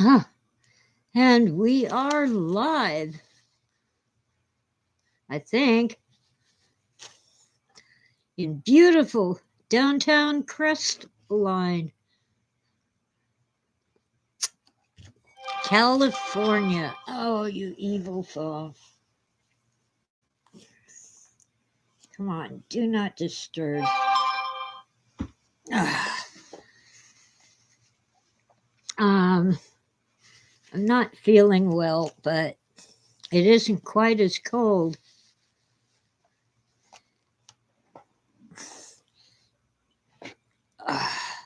Ah, and we are live, I think, in beautiful downtown Crestline, California. Oh, you evil phone. Come on, do not disturb. Ah, um, I'm not feeling well, but it isn't quite as cold. Ah,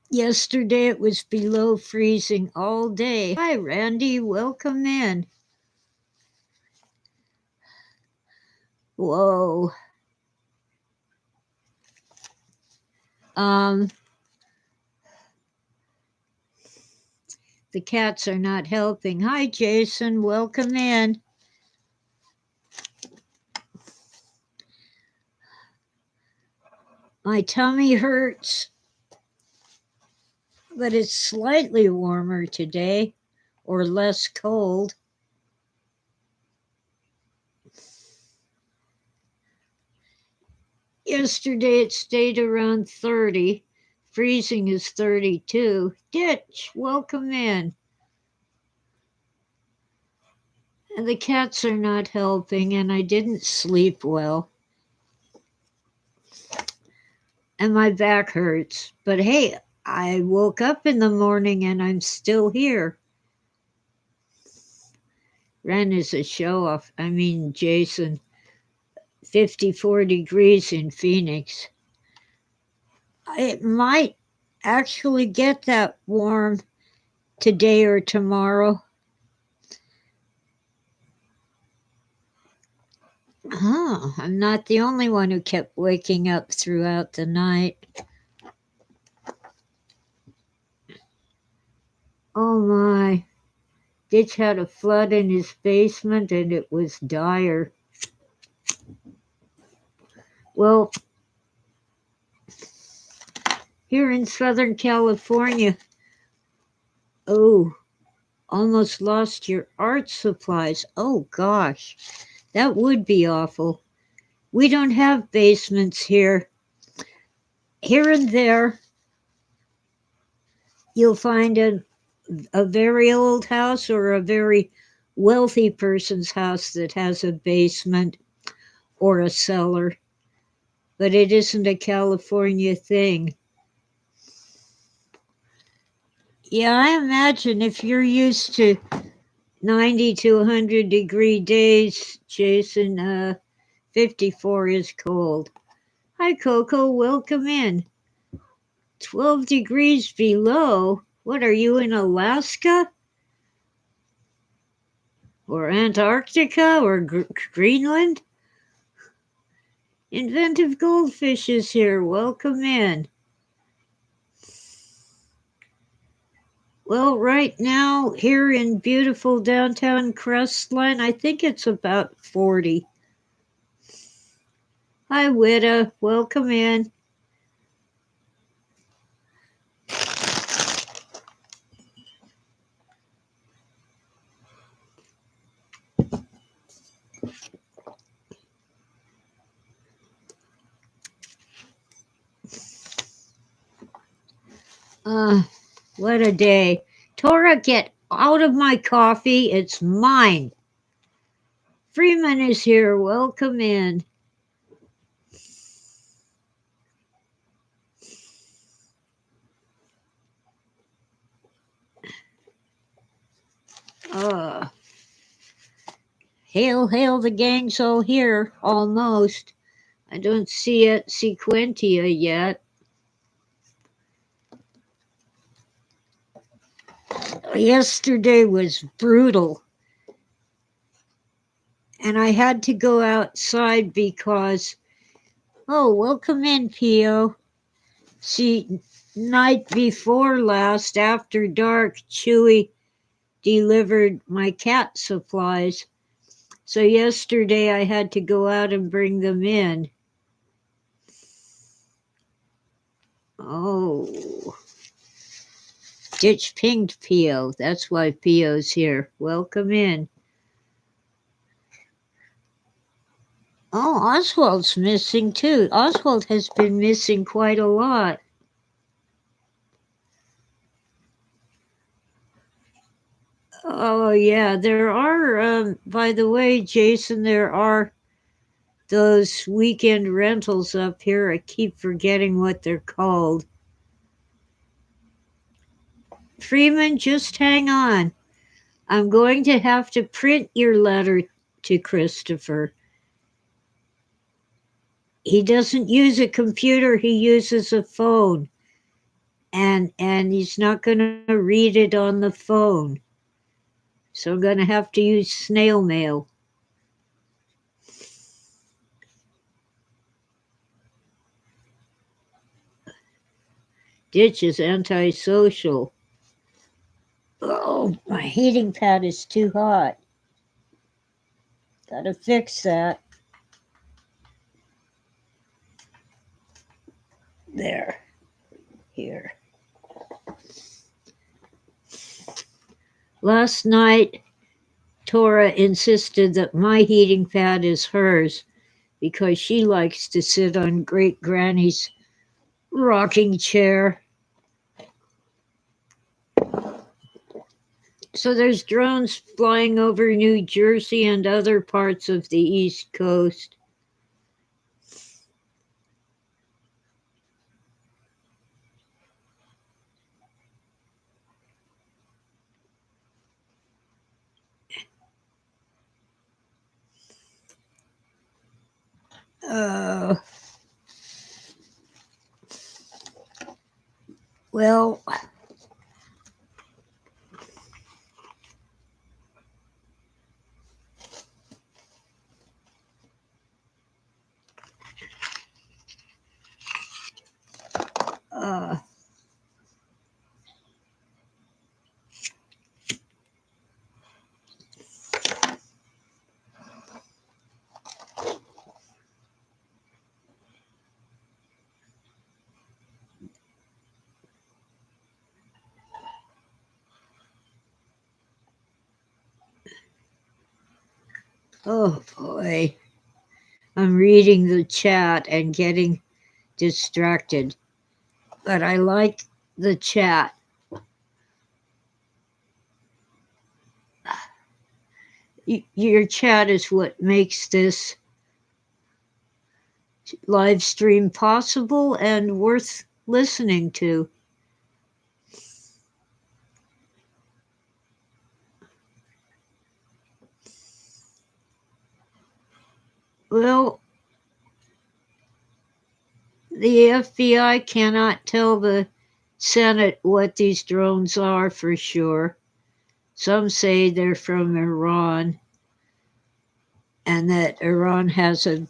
yesterday it was below freezing all day. Hi, Randy. Welcome in. Whoa. Um, the cats are not helping. Hi, Jason. Welcome in. My tummy hurts, but it's slightly warmer today or less cold. Yesterday it stayed around 30. Freezing is 32. Ditch, welcome in. And the cats are not helping, and I didn't sleep well. And my back hurts. But hey, I woke up in the morning and I'm still here. Ren is a show off. I mean, Jason, 54 degrees in Phoenix. It might actually get that warm today or tomorrow. Oh, I'm not the only one who kept waking up throughout the night. Oh my. Ditch had a flood in his basement and it was dire. Well, here in Southern California, oh, almost lost your art supplies. Oh gosh, that would be awful. We don't have basements here. Here and there, you'll find a very old house or a very wealthy person's house that has a basement or a cellar, but it isn't a California thing. Yeah, I imagine if you're used to 90 to 100-degree days, Jason, 54 is cold. Hi, Coco, welcome in. 12 degrees below. What are you in Alaska? Or Antarctica? Or Greenland? Inventive Goldfish is here. Welcome in. Well, right now, here in beautiful downtown Crestline, I think it's about 40. Hi, Witta. Welcome in. What a day. Tora, get out of my coffee. It's mine. Freeman is here. Welcome in. Uh, hail, hail, the gang's all here. Almost. I don't see it, Sequentia yet. Yesterday was brutal. And I had to go outside because, oh, welcome in, Pio. See, night before last, after dark, Chewy delivered my cat supplies. So yesterday I had to go out and bring them in. Oh. Ditch pinged Pio. That's why Pio's here. Welcome in. Oh, Oswald's missing too. Oswald has been missing quite a lot. Oh, yeah. There are, by the way, Jason, there are those weekend rentals up here. I keep forgetting what they're called. Freeman, just hang on. I'm going to have to print your letter to Christopher. He doesn't use a computer, he uses a phone. And he's not going to read it on the phone. So I'm going to have to use snail mail. Ditch is antisocial. Oh, my heating pad is too hot. Gotta fix that. There. Here. Last night, Tora insisted that my heating pad is hers because she likes to sit on Great Granny's rocking chair. So there's drones flying over New Jersey and other parts of the East Coast. Well, oh boy. I'm reading the chat and getting distracted. But I like the chat. Your chat is what makes this live stream possible and worth listening to. Well, the FBI cannot tell the Senate what these drones are for sure. Some say they're from Iran and that Iran has a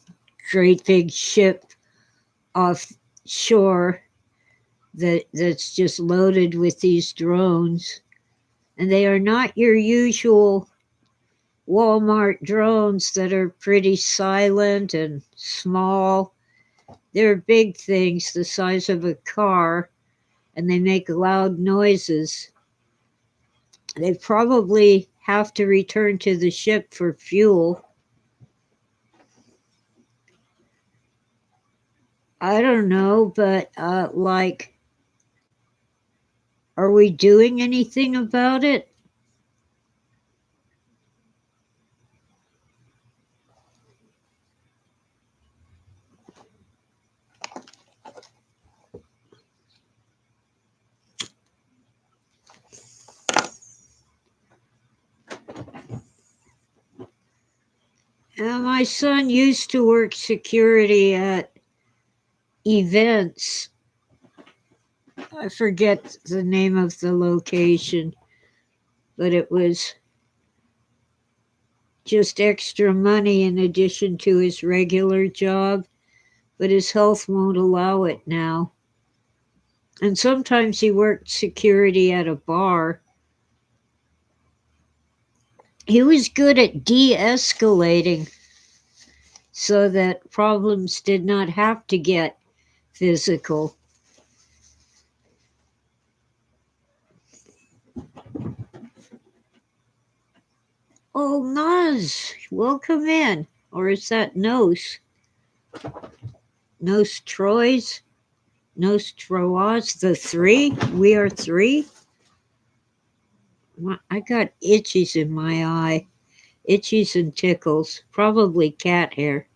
great big ship offshore that's just loaded with these drones. And they are not your usual Walmart drones that are pretty silent and small. They're big things the size of a car, and they make loud noises. They probably have to return to the ship for fuel. I don't know, but like, are we doing anything about it? My son used to work security at events. I forget the name of the location, but it was just extra money in addition to his regular job, but his health won't allow it now. And sometimes he worked security at a bar. He was good at de-escalating so that problems did not have to get physical. Oh, Naz, welcome in. Or is that Nos? Nos Troyes? Nos Troas? The three? We are three? I got itchies in my eye. Itchies and tickles. Probably cat hair.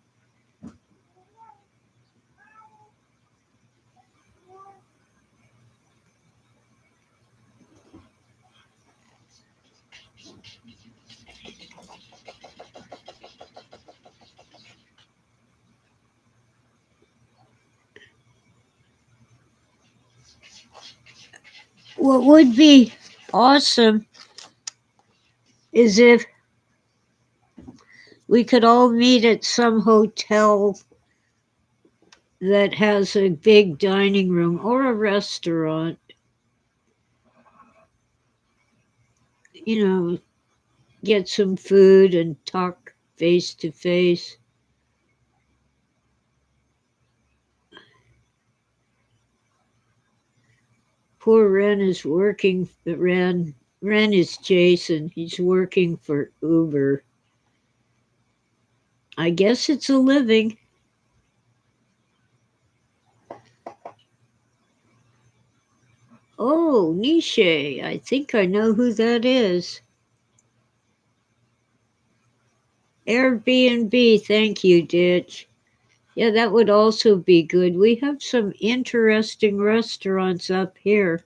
What would be awesome is if we could all meet at some hotel that has a big dining room or a restaurant. You know, get some food and talk face to face. Poor Ren is working. Ren is Jason. He's working for Uber. I guess it's a living. Oh, Niche. I think I know who that is. Airbnb. Thank you, Ditch. Yeah, that would also be good. We have some interesting restaurants up here.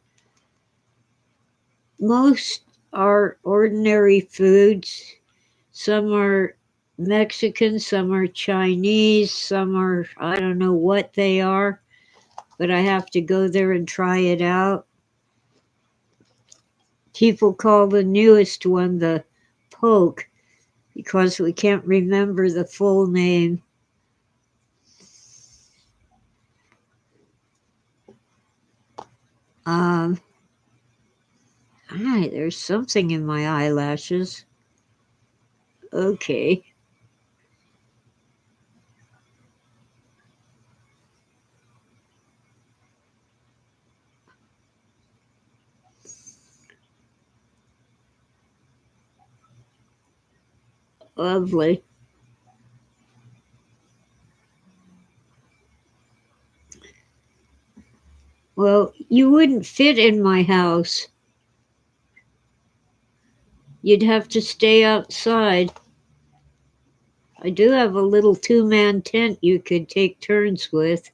Most are ordinary foods. Some are Mexican, some are Chinese, some are, I don't know what they are, but I have to go there and try it out. People call the newest one the Poke because we can't remember the full name. There's something in my eyelashes. Okay. Lovely. Well, you wouldn't fit in my house. You'd have to stay outside. I do have a little two-man tent you could take turns with.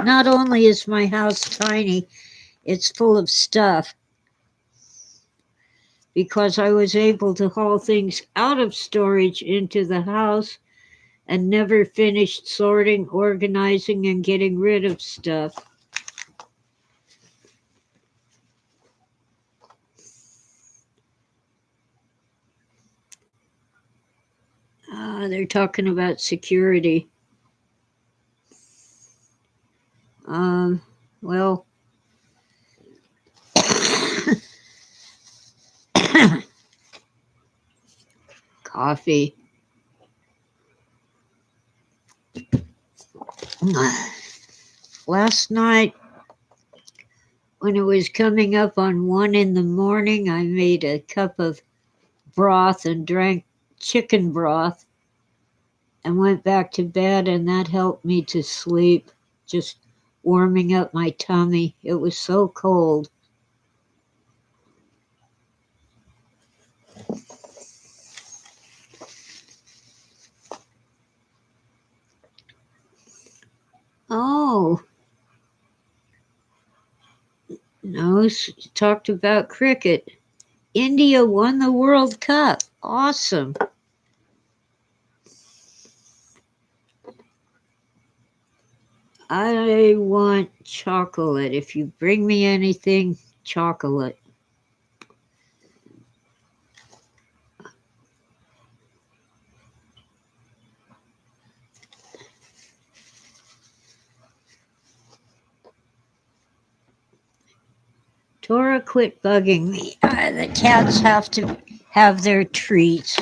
Not only is my house tiny, it's full of stuff. Because I was able to haul things out of storage into the house and never finished sorting, organizing, and getting rid of stuff. They're talking about security. Well, coffee. Last night, when it was coming up on 1 in the morning, I made a cup of broth and drank chicken broth and went back to bed, and that helped me to sleep, just warming up my tummy. It was so cold. Oh, no, talked about cricket. India won the World Cup. Awesome. I want chocolate. If you bring me anything, chocolate. Tora, quit bugging me. The cats have to have their treats.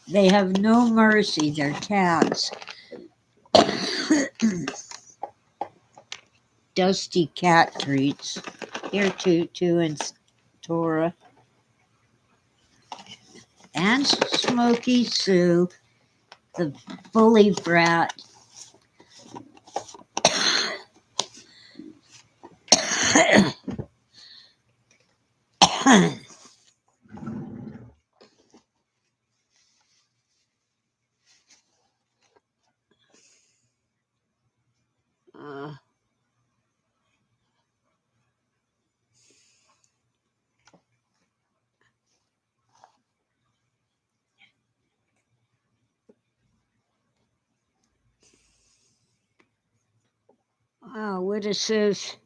They have no mercy. They're cats. dusty cat treats. Here, Tutu and Tora. And Smoky Sue, the bully brat. uh, wow, Witta says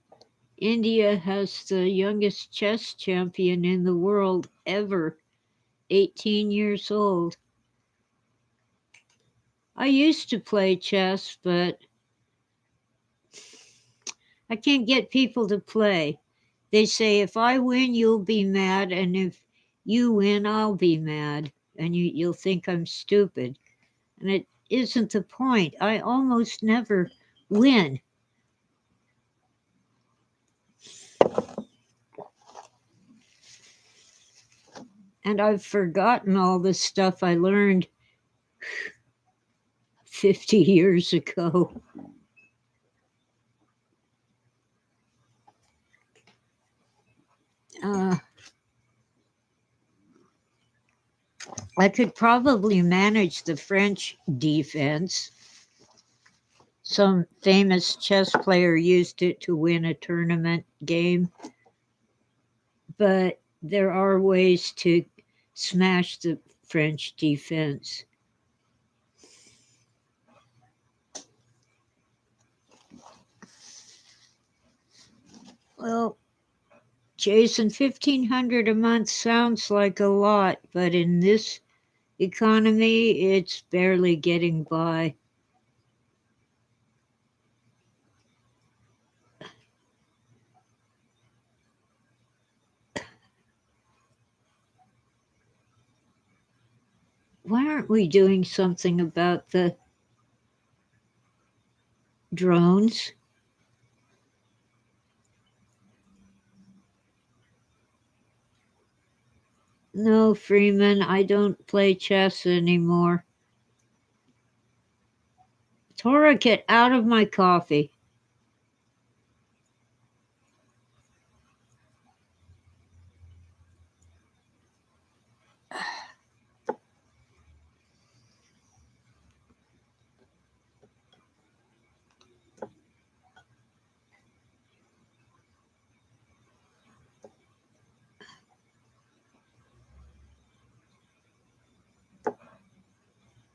India has the youngest chess champion in the world ever, 18 years old. I used to play chess, but I can't get people to play. They say, if I win, you'll be mad, and if you win, I'll be mad, and you'll think I'm stupid. And it isn't the point. I almost never win. And I've forgotten all the stuff I learned 50 years ago. I could probably manage the French defense. Some famous chess player used it to win a tournament game. But there are ways to smash the French defense. Well, Jason, $1,500 a month sounds like a lot, but in this economy, it's barely getting by. Why aren't we doing something about the drones? No, Freeman, I don't play chess anymore. Tora, get out of my coffee.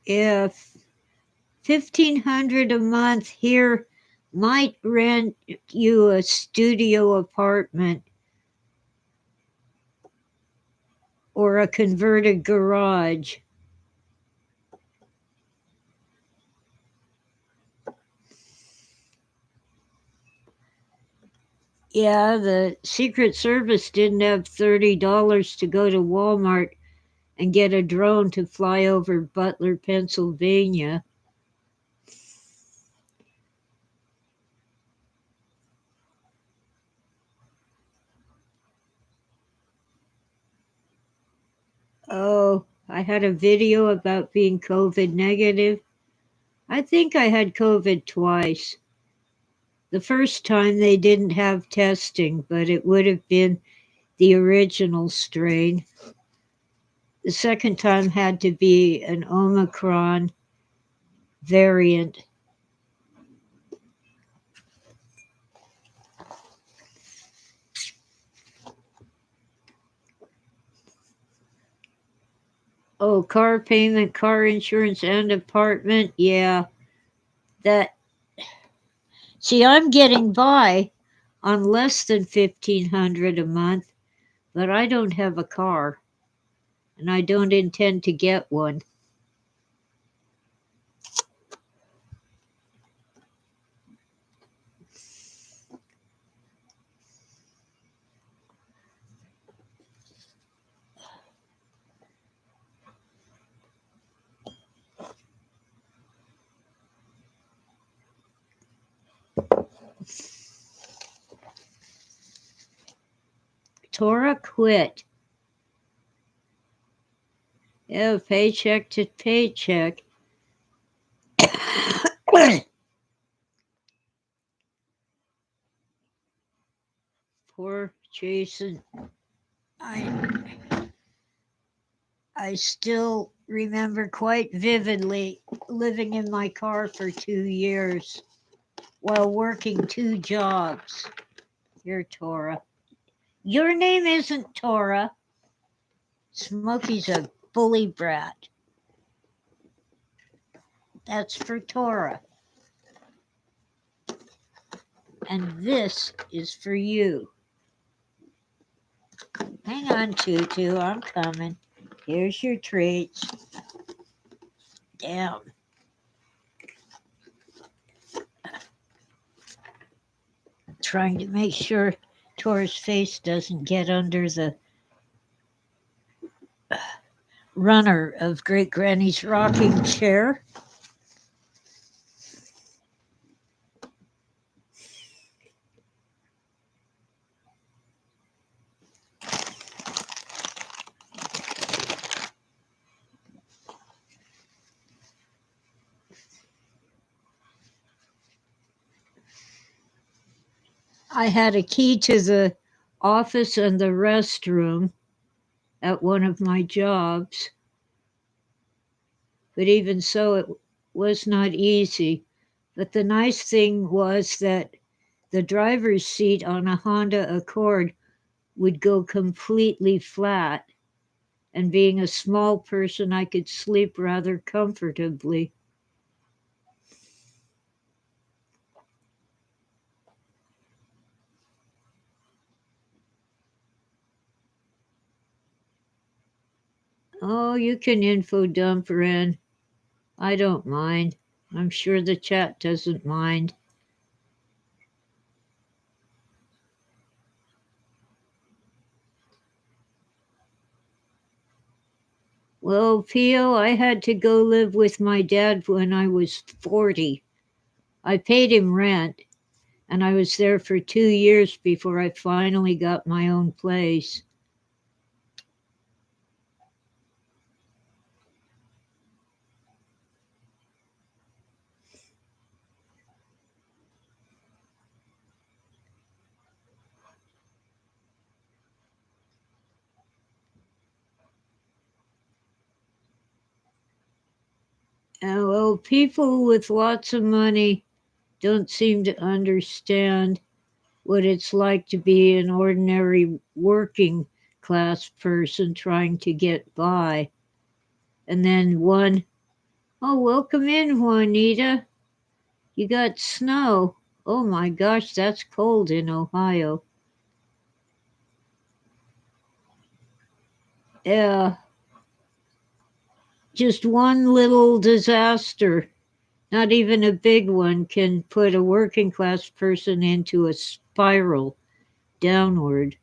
If $1,500 a month here might rent you a studio apartment or a converted garage. Yeah, the Secret Service didn't have $30 to go to Walmart and get a drone to fly over Butler, Pennsylvania. Oh, I had a video about being COVID negative. I think I had COVID twice. The first time they didn't have testing, but it would have been the original strain. The second time had to be an Omicron variant. Oh, car payment, car insurance, and apartment. Yeah, that. See, I'm getting by on less than $1,500 a month, but I don't have a car, and I don't intend to get one. Torah quit. Yeah, paycheck to paycheck. Poor Jason. I still remember quite vividly living in my car for 2 years while working 2 jobs. You're Torah. Your name isn't Torah. Smokey's a bully brat. That's for Torah. And this is for you. Hang on, Tutu, I'm coming. Here's your treats. Damn. Trying to make sure Torah's face doesn't get under the runner of Great Granny's rocking chair. I had a key to the office and the restroom at one of my jobs, but even so, it was not easy. But the nice thing was that the driver's seat on a Honda Accord would go completely flat, and being a small person, I could sleep rather comfortably. Oh, you can info dump, Ren. I don't mind. I'm sure the chat doesn't mind. Well, Pio, I had to go live with my dad when I was 40. I paid him rent, and I was there for 2 years before I finally got my own place. Well, people with lots of money don't seem to understand what it's like to be an ordinary working class person trying to get by. And then oh, welcome in, Juanita. You got snow. Oh my gosh, that's cold in Ohio. Yeah, just one little disaster, not even a big one, can put a working class person into a spiral downward.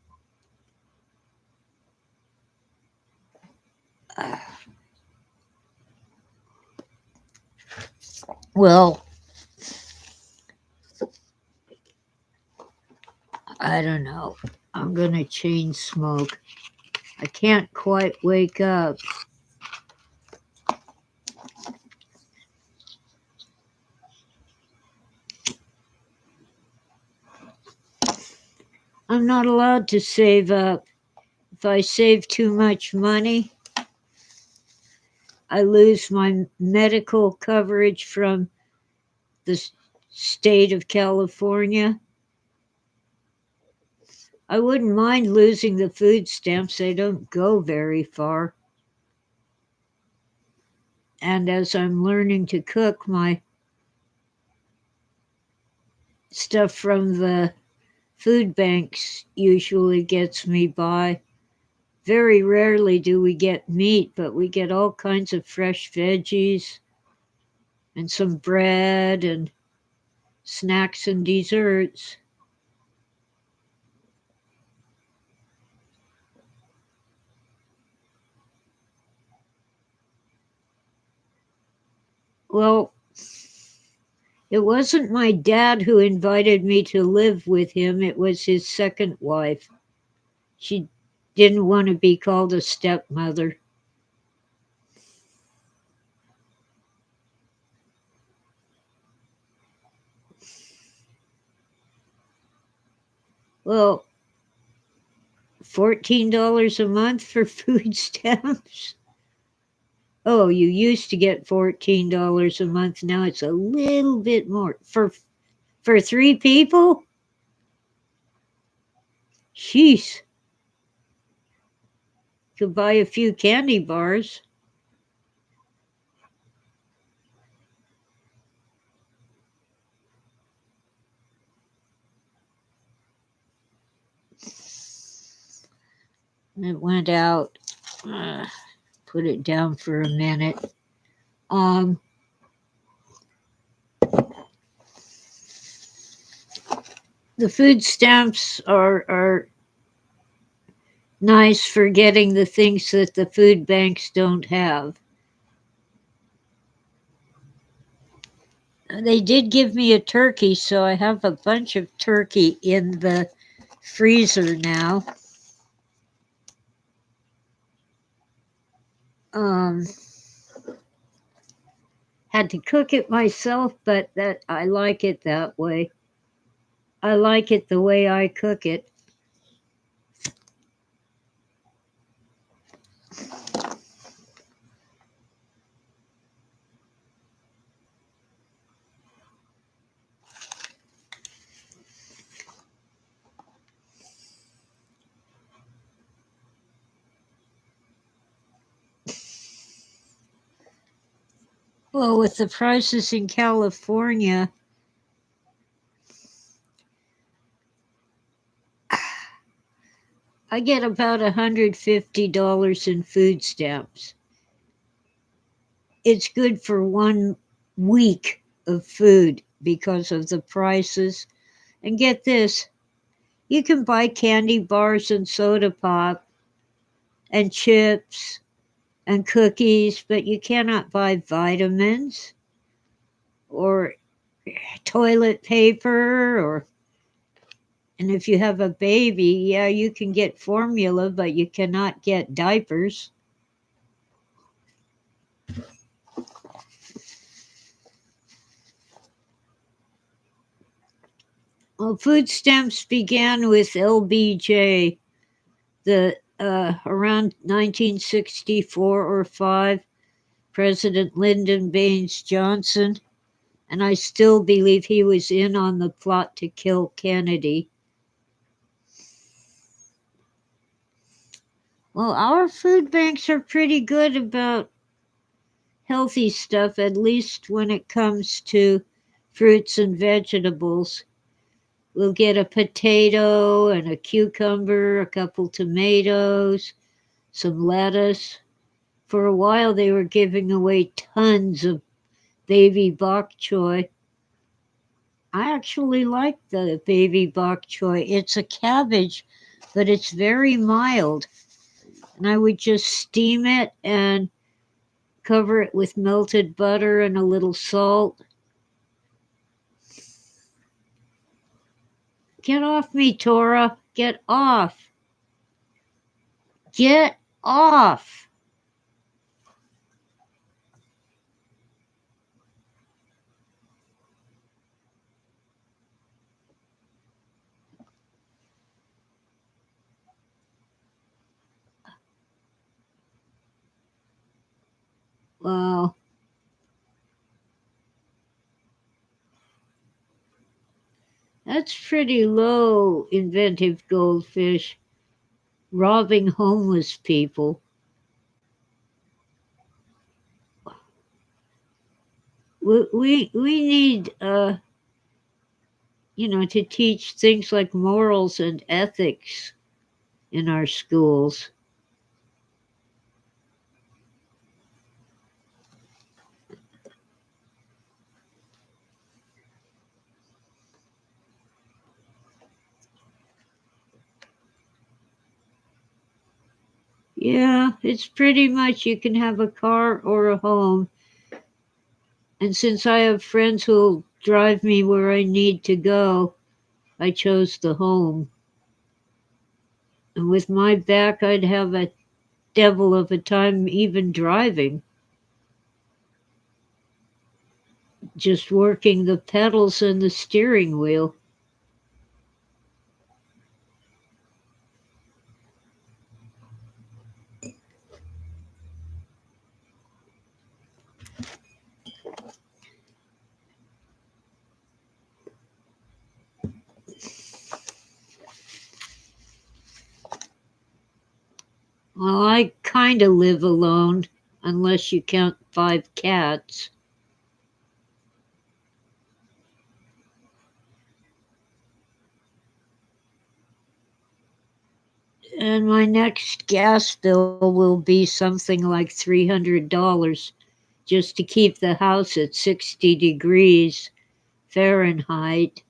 Well, I don't know. I'm going to chain smoke. I can't quite wake up. I'm not allowed to save up. If I save too much money, I lose my medical coverage from the state of California. I wouldn't mind losing the food stamps. They don't go very far. And as I'm learning to cook, my stuff from the food banks usually gets me by. Very rarely do we get meat, but we get all kinds of fresh veggies and some bread and snacks and desserts. Well, it wasn't my dad who invited me to live with him, it was his second wife. She didn't want to be called a stepmother. Well, $14 a month for food stamps. Oh, you used to get $14 a month. Now it's a little bit more for three people. Sheesh, could buy a few candy bars. It went out. Put it down for a minute. Um, the food stamps are nice for getting the things that the food banks don't have. They did give me a turkey, so I have a bunch of turkey in the freezer now. Um, had to cook it myself, but that I like it that way. I like it the way I cook it. Well, with the prices in California, I get about $150 in food stamps. It's good for 1 week of food because of the prices. And get this, you can buy candy bars and soda pop and chips and cookies, but you cannot buy vitamins or toilet paper or and if you have a baby, yeah, you can get formula, but you cannot get diapers. Well, food stamps began with LBJ, the around 1964 or 5, President Lyndon Baines Johnson, and I still believe he was in on the plot to kill Kennedy. Well, our food banks are pretty good about healthy stuff, at least when it comes to fruits and vegetables. We'll get a potato and a cucumber, a couple tomatoes, some lettuce. For a while, they were giving away tons of baby bok choy. I actually like the baby bok choy. It's a cabbage, but it's very mild. And I would just steam it and cover it with melted butter and a little salt. Get off me, Tora. Get off. Get off. Wow. That's pretty low, inventive goldfish. Robbing homeless people. We need to teach things like morals and ethics in our schools. Yeah, it's pretty much you can have a car or a home. And since I have friends who'll drive me where I need to go, I chose the home. And with my back, I'd have a devil of a time even driving. Just working the pedals and the steering wheel. Well, I kind of live alone, unless you count 5 cats. And my next gas bill will be something like $300 just to keep the house at 60 degrees Fahrenheit.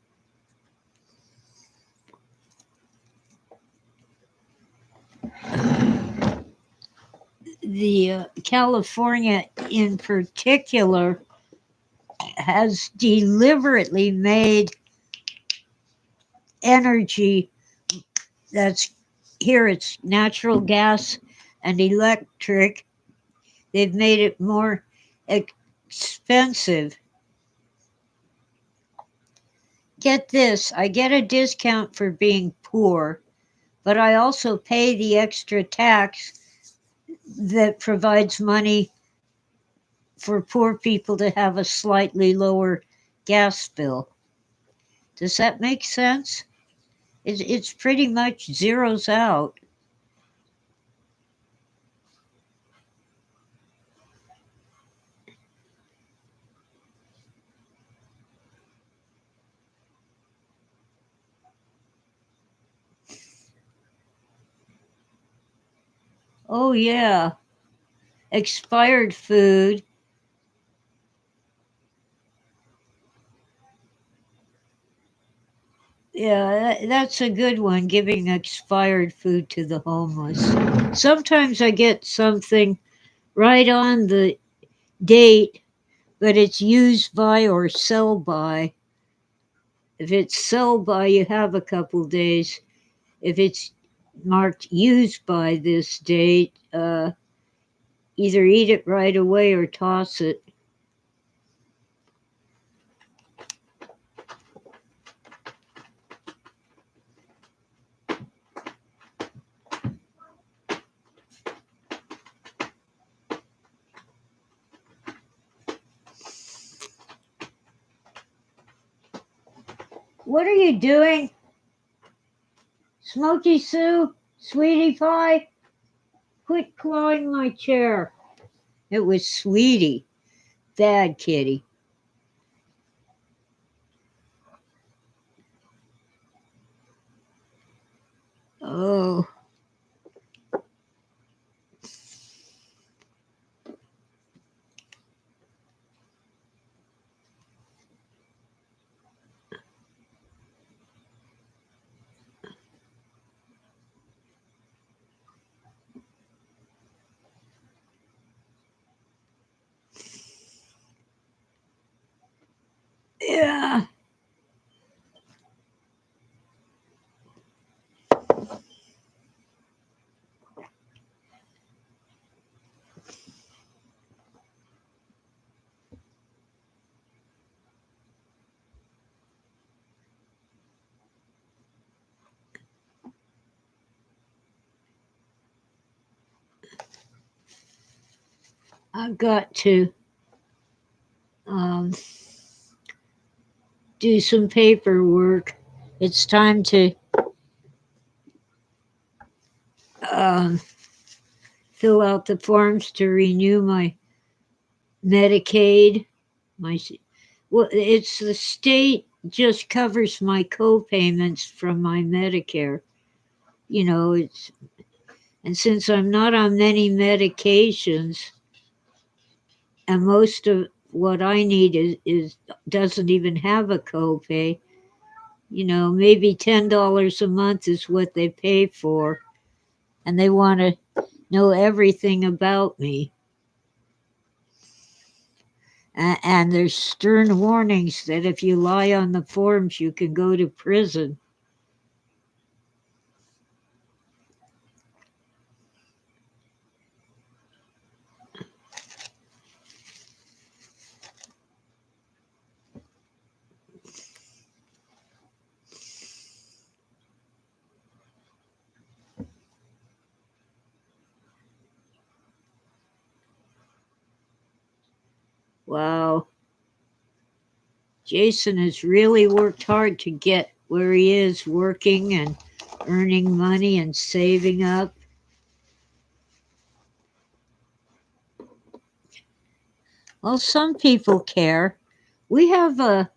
The California in particular has deliberately made energy that's here, it's natural gas and electric. They've made it more expensive. Get this, I get a discount for being poor, but I also pay the extra tax that provides money for poor people to have a slightly lower gas bill. Does that make sense? It's pretty much zeroes out. Oh, yeah. Expired food. Yeah, that's a good one, giving expired food to the homeless. Sometimes I get something right on the date, but it's used by or sell by. If it's sell by, you have a couple days. If it's marked used by this date, either eat it right away or toss it. What are you doing? Smoky Sue? Sweetie Pie? Quit clawing my chair. It was Sweetie. Bad kitty. Oh, yeah. I've got to um, do some paperwork. It's time to um, fill out the forms to renew my Medicaid. My well, it's the state just covers my co-payments from my Medicare. It's and since I'm not on many medications, and most of what I need is doesn't even have a copay. Maybe $10 a month is what they pay for, and they want to know everything about me. And there's stern warnings that if you lie on the forms, you can go to prison. Wow. Jason has really worked hard to get where he is, working and earning money and saving up. Well, some people care. We have an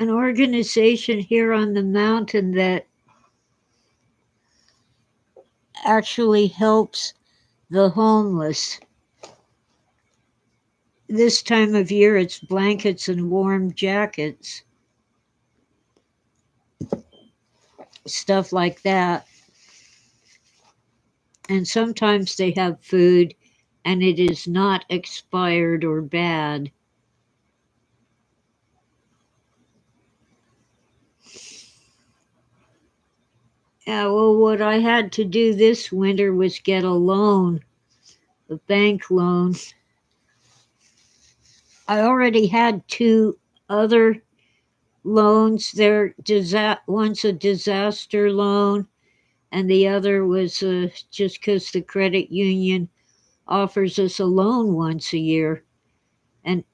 organization here on the mountain that actually helps the homeless. This time of year, it's blankets and warm jackets, stuff like that. And sometimes they have food and it is not expired or bad. Yeah, well, what I had to do this winter was get a loan, a bank loan. I already had two other loans. One's a disaster loan, and the other was just because the credit union offers us a loan once a year, and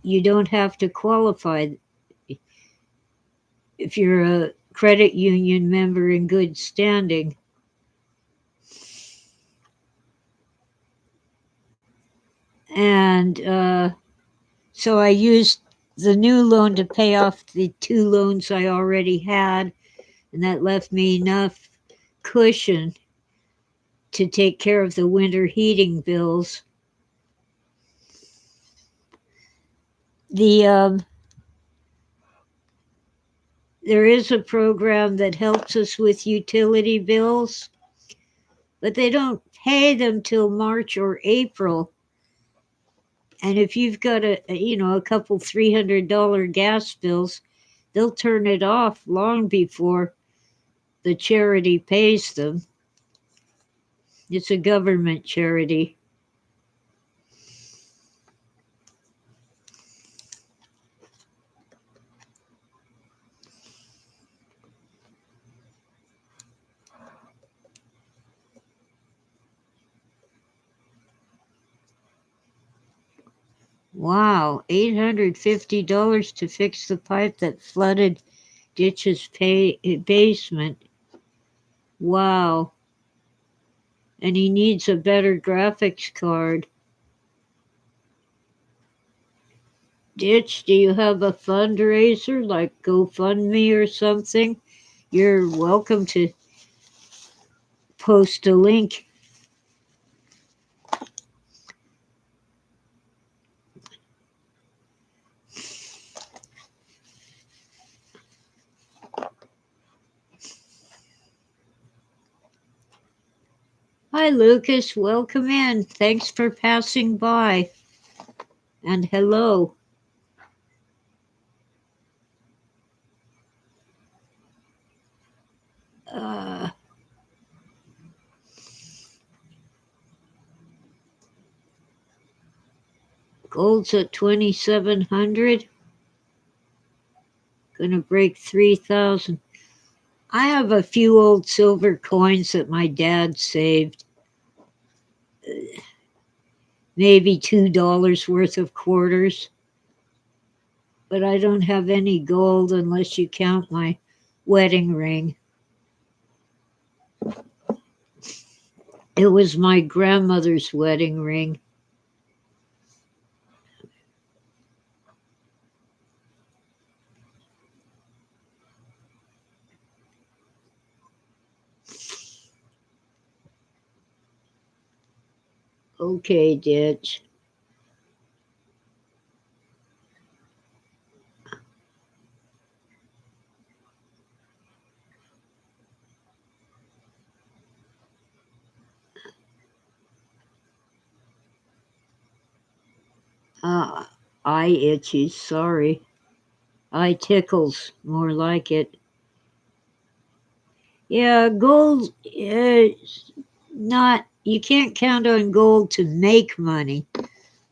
you don't have to qualify if you're a credit union member in good standing. And so I used the new loan to pay off the two loans I already had, and that left me enough cushion to take care of the winter heating bills. The There is a program that helps us with utility bills, but they don't pay them till March or April. And if you've got a couple $300 gas bills, they'll turn it off long before the charity pays them. It's a government charity. Wow, $850 to fix the pipe that flooded Ditch's basement. Wow. And he needs a better graphics card. Ditch, do you have a fundraiser like GoFundMe or something? You're welcome to post a link. Hi, Lucas. Welcome in. Thanks for passing by. And hello. Uh, Gold's at 2,700. Gonna break 3,000. I have a few old silver coins that my dad saved. Maybe $2 worth of quarters. But I don't have any gold unless you count my wedding ring. It was my grandmother's wedding ring. Okay, Ditch. Uh, eye itches, sorry. Eye tickles, more like it. Yeah, gold is not, you can't count on gold to make money,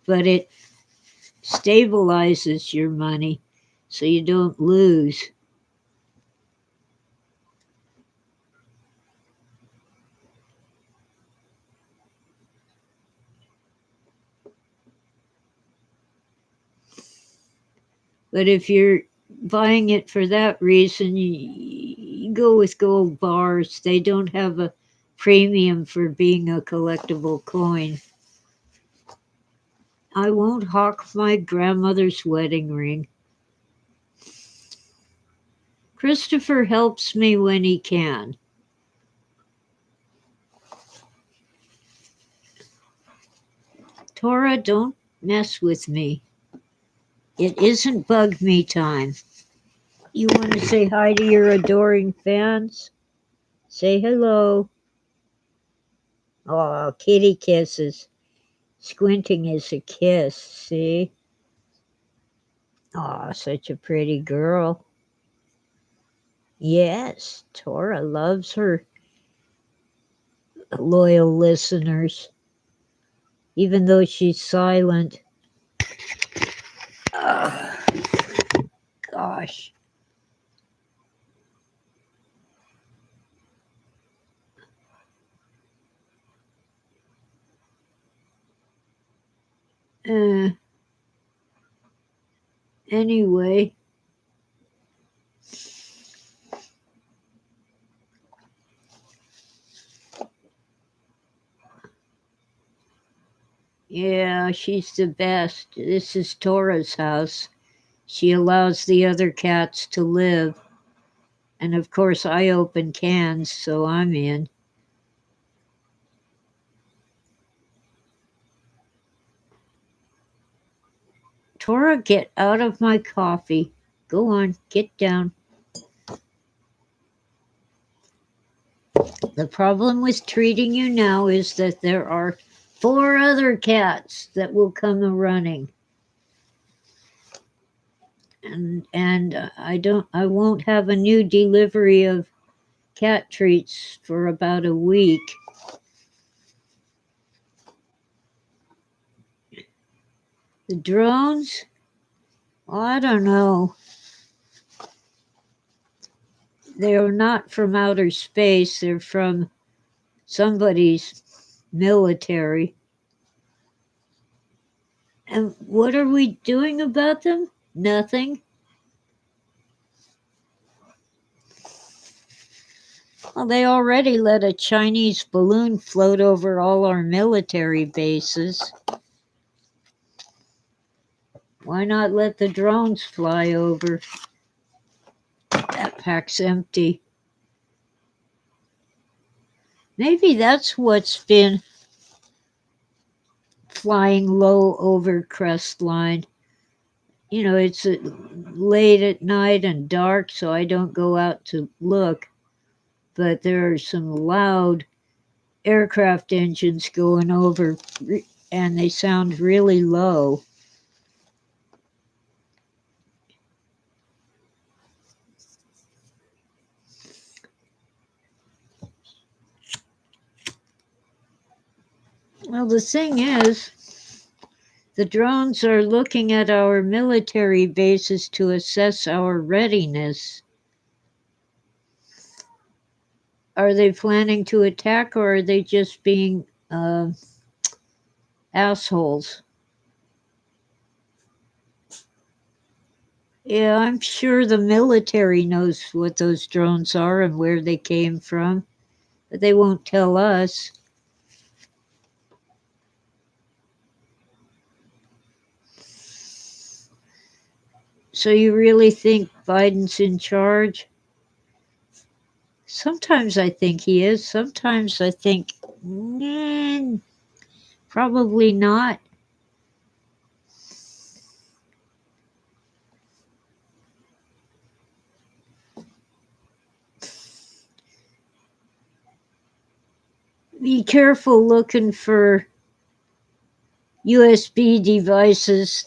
but it stabilizes your money so you don't lose. But if you're buying it for that reason, you go with gold bars. They don't have a premium for being a collectible coin. I won't hawk my grandmother's wedding ring. Christopher helps me when he can. Tora, don't mess with me. It isn't bug me time. You want to say hi to your adoring fans? Say hello. Oh, kitty kisses. Squinting is a kiss, see? Oh, such a pretty girl. Yes, Tora loves her loyal listeners, even though she's silent. Oh, gosh. Uh, anyway, yeah, she's the best. This is Tora's house. She allows the other cats to live. And of course, I open cans, so I'm in. Tora, get out of my coffee. Go on, get down. The problem with treating you now is that there are 4 other cats that will come a running. And I won't have a new delivery of cat treats for about a week. The drones? Well, I don't know. They're not from outer space. They're from somebody's military. And what are we doing about them? Nothing. Well, they already let a Chinese balloon float over all our military bases. Why not let the drones fly over? That pack's empty. Maybe that's what's been flying low over Crestline. You know, it's late at night and dark, so I don't go out to look. But there are some loud aircraft engines going over, and they sound really low. Well, the thing is, the drones are looking at our military bases to assess our readiness. Are they planning to attack, or are they just being assholes? Yeah, I'm sure the military knows what those drones are and where they came from, but they won't tell us. So you really think Biden's in charge? Sometimes I think he is. Sometimes I think, probably not. Be careful looking for USB devices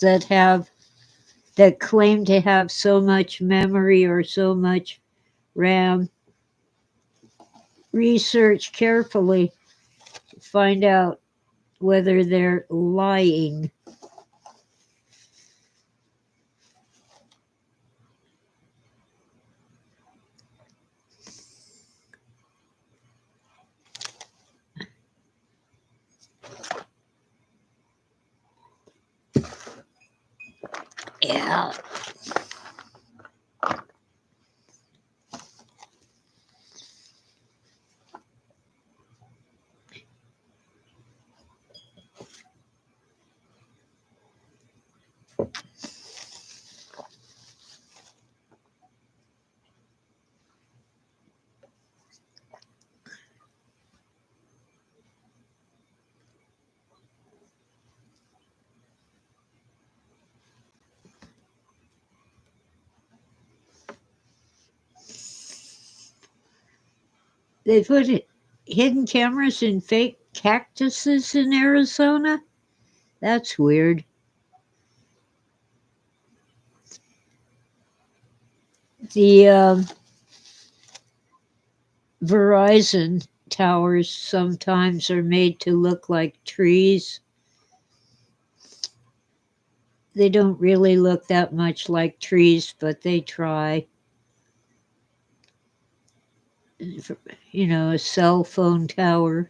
that claim to have so much memory or so much RAM. Research carefully to find out whether they're lying. Yeah. They put hidden cameras in fake cactuses in Arizona? That's weird. The Verizon towers sometimes are made to look like trees. They don't really look that much like trees, but they try. You know, a cell phone tower.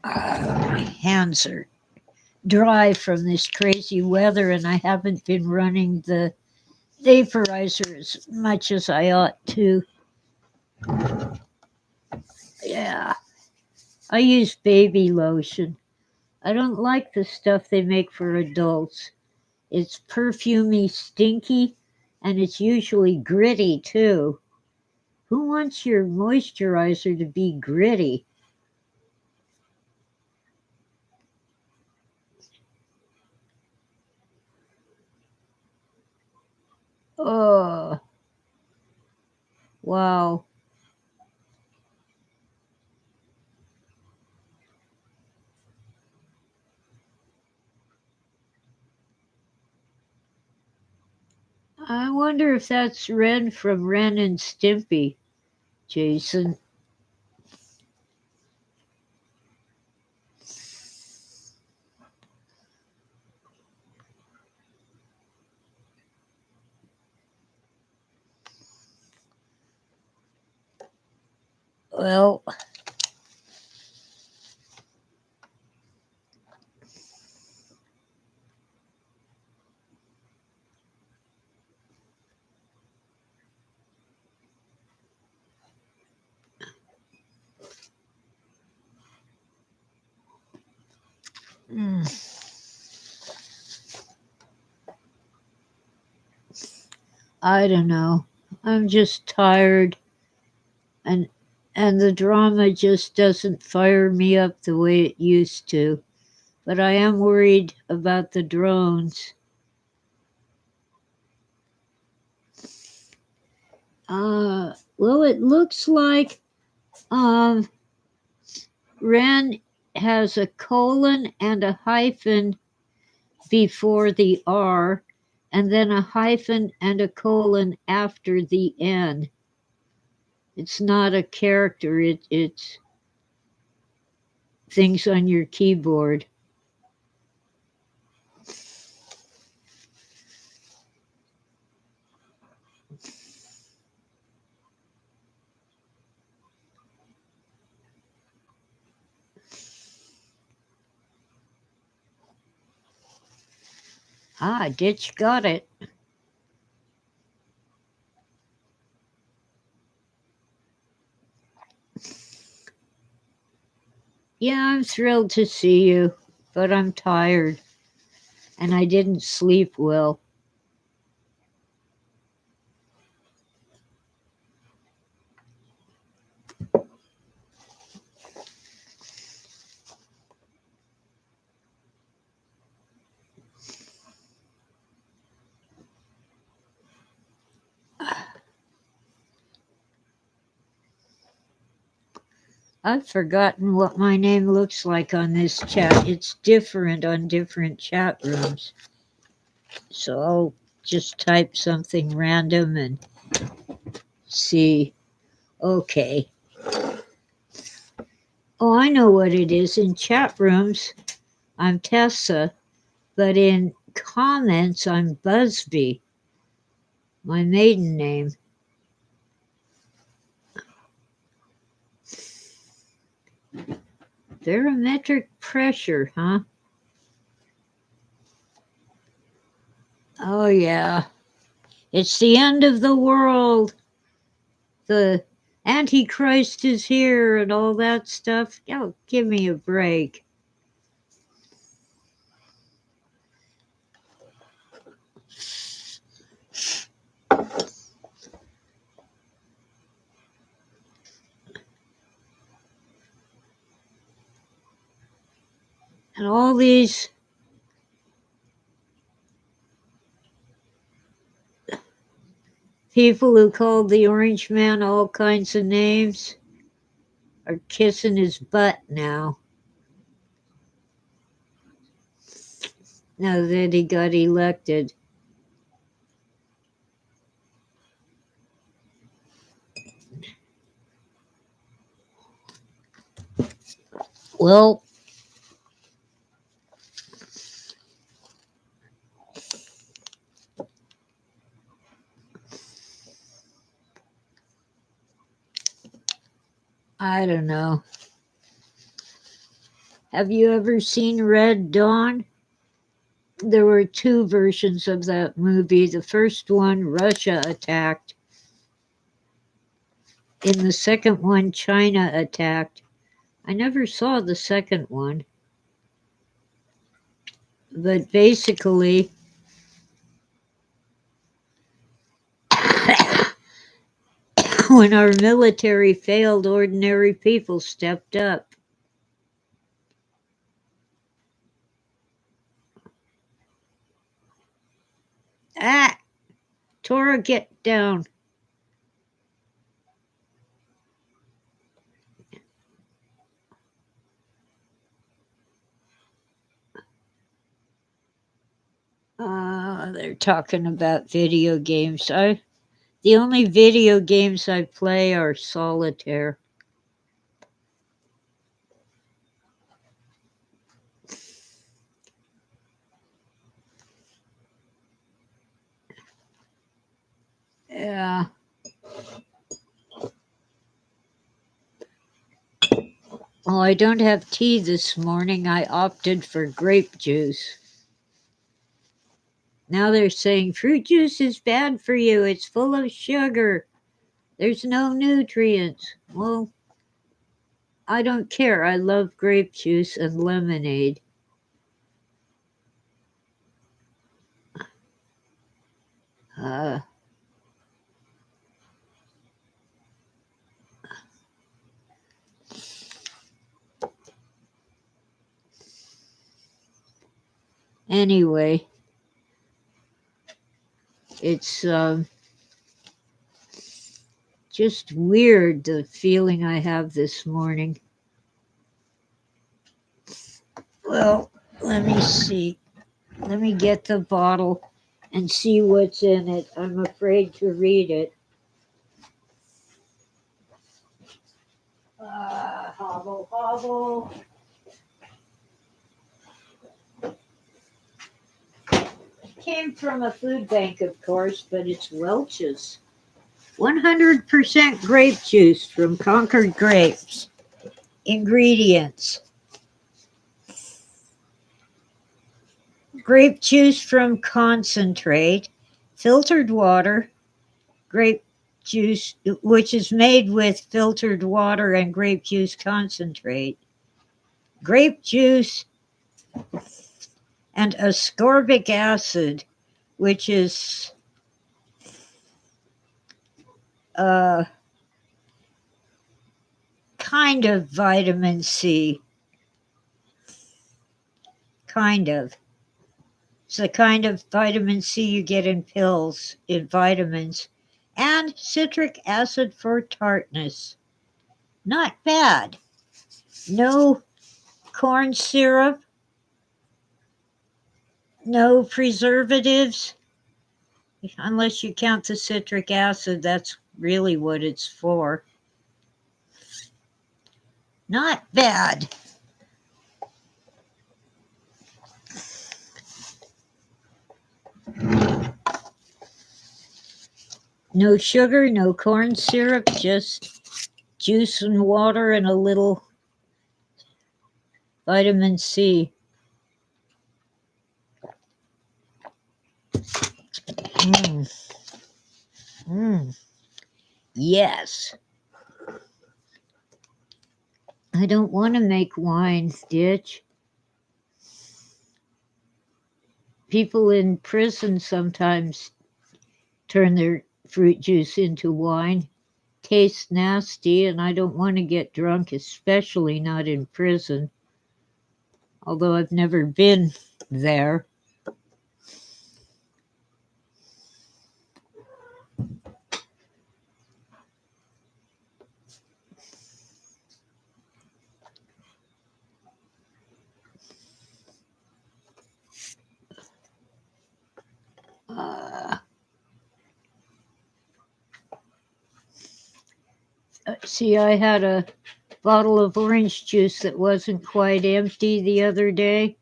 My hands are dry from this crazy weather, and I haven't been running the vaporizer as much as I ought to. Yeah, I use baby lotion. I don't like the stuff they make for adults. It's perfumey, stinky, and it's usually gritty too. Who wants your moisturizer to be gritty? Oh, wow. I wonder if that's Ren from Ren and Stimpy, Jason. Well, mm, I don't know. I'm just tired, and the drama just doesn't fire me up the way it used to. But I am worried about the drones. Well, it looks like um, Ren has a colon and a hyphen before the R, and then a hyphen and a colon after the N. It's not a character, it's things on your keyboard. Ah, Ditch got it. Yeah, I'm thrilled to see you, but I'm tired and I didn't sleep well. I've forgotten what my name looks like on this chat. It's different on different chat rooms. So I'll just type something random and see. Okay. Oh, I know what it is. In chat rooms, I'm Tessa, but in comments, I'm Busby, my maiden name. Barometric pressure, huh? Oh, yeah. It's the end of the world. The Antichrist is here and all that stuff. Oh, give me a break. And all these people who called the orange man all kinds of names are kissing his butt now that he got elected. Well, I don't know. Have you ever seen Red Dawn? There were two versions of that movie. The first one, Russia attacked. In the second one, China attacked. I never saw the second one. But basically, when our military failed, ordinary people stepped up. Ah! Tora, get down. They're talking about video games. The only video games I play are solitaire. Yeah. Well, I don't have tea this morning. I opted for grape juice. Now they're saying fruit juice is bad for you. It's full of sugar. There's no nutrients. Well, I don't care. I love grape juice and lemonade. Uh, anyway, it's just weird, the feeling I have this morning. Well, let me see. Let me get the bottle and see what's in it. I'm afraid to read it. Hobble, hobble. Came from a food bank, of course, but it's Welch's. 100% grape juice from Concord grapes. Ingredients: grape juice from concentrate, filtered water, grape juice, which is made with filtered water and grape juice concentrate, grape juice, and ascorbic acid, which is kind of vitamin C. Kind of. It's the kind of vitamin C you get in pills, in vitamins. And citric acid for tartness. Not bad. No corn syrup. No preservatives. Unless you count the citric acid, that's really what it's for. Not bad. No sugar, no corn syrup, just juice and water and a little vitamin C. Yes. I don't want to make wine, Stitch. People in prison sometimes turn their fruit juice into wine. Tastes nasty, and I don't want to get drunk, especially not in prison. although I've never been there. See, I had a bottle of orange juice that wasn't quite empty the other day.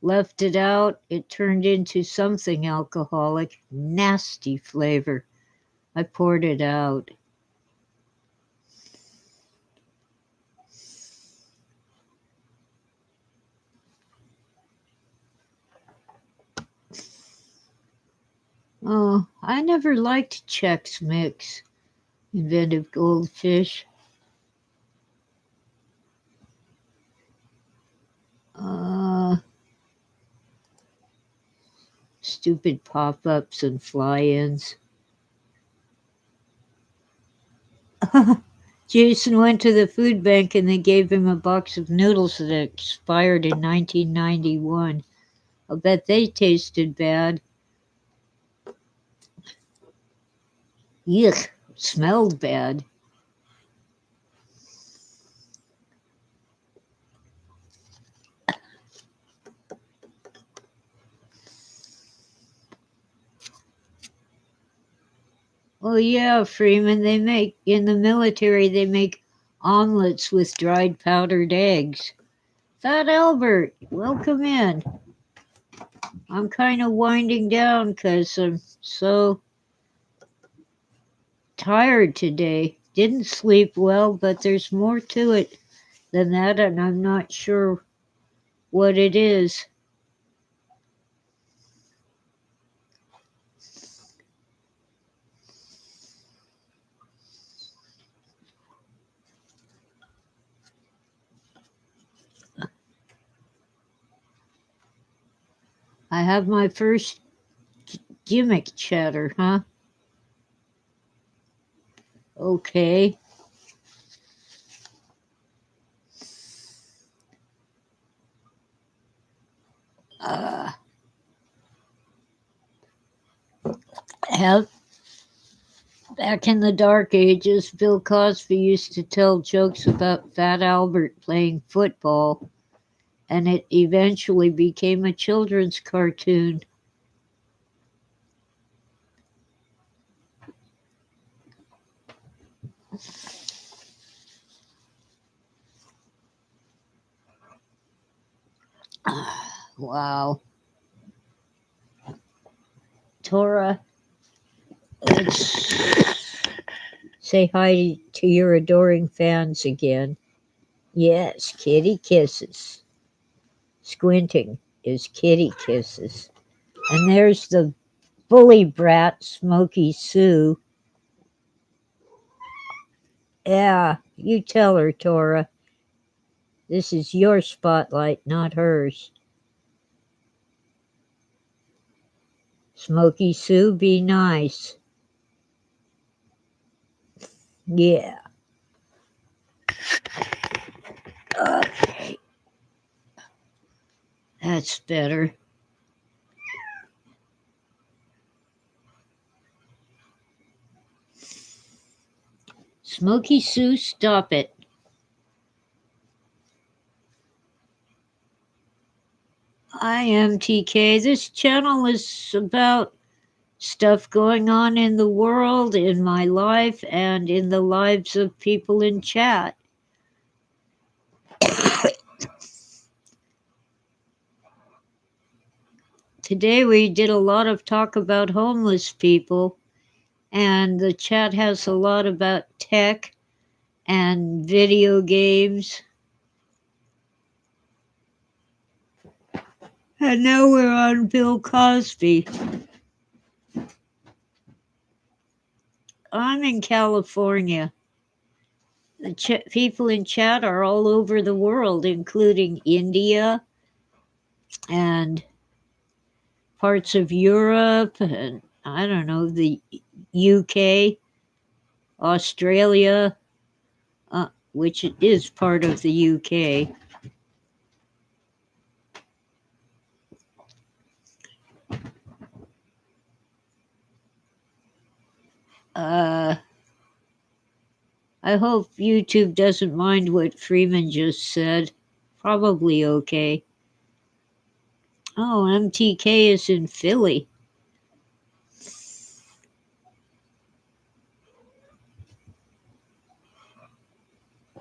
Left it out. It turned into something alcoholic. Nasty flavor. I poured it out. Oh, I never liked Chex Mix. Inventive goldfish. Stupid pop-ups and fly-ins. Jason went to the food bank and they gave him a box of noodles that expired in 1991. I'll bet they tasted bad. Yuck, smelled bad. Oh yeah, Freeman, they make, in the military, they make omelets with dried powdered eggs. Fat Albert, welcome in. I'm kind of winding down because I'm so tired today. Didn't sleep well, but there's more to it than that, and I'm not sure what it is. I have my first gimmick chatter, huh? Okay. Have Back in the dark ages, Bill Cosby used to tell jokes about Fat Albert playing football, and it eventually became a children's cartoon. Wow. Tora, let's say hi to your adoring fans again. Yes, kitty kisses. Squinting is kitty kisses. And there's the bully brat, Smoky Sue. Yeah, you tell her, Tora. This is your spotlight, not hers. Smoky Sue, be nice. Yeah. Okay. That's better. Smoky Sue, stop it. I am TK. This channel is about stuff going on in the world, in my life, and in the lives of people in chat. Today we did a lot of talk about homeless people, and the chat has a lot about tech and video games. And now we're on Bill Cosby. I'm in California. The people in chat are all over the world, including India and parts of Europe and, I don't know, the UK, Australia, which is part of the UK. I hope YouTube doesn't mind what Freeman just said. Probably okay. Oh, MTK is in Philly.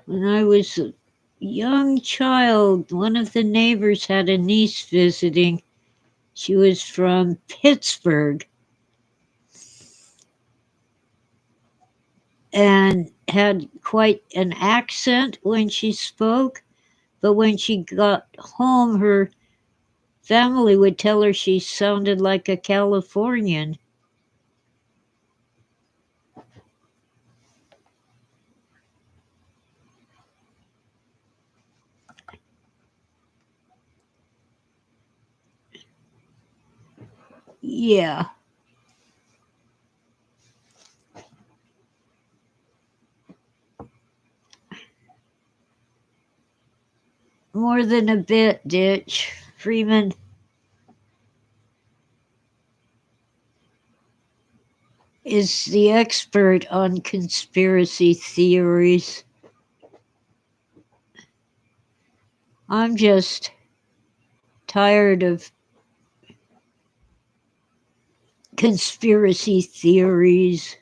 When I was a young child, one of the neighbors had a niece visiting. She was from Pittsburgh and had quite an accent when she spoke, but when she got home, her family would tell her she sounded like a Californian. Yeah, more than a bit, Ditch. Freeman is the expert on conspiracy theories. I'm just tired of conspiracy theories.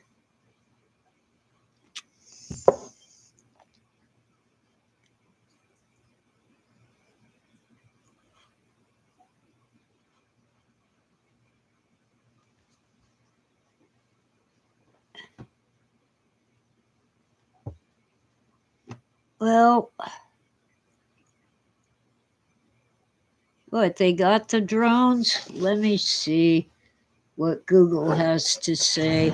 Well, what, they got the drones? Let me see what Google has to say.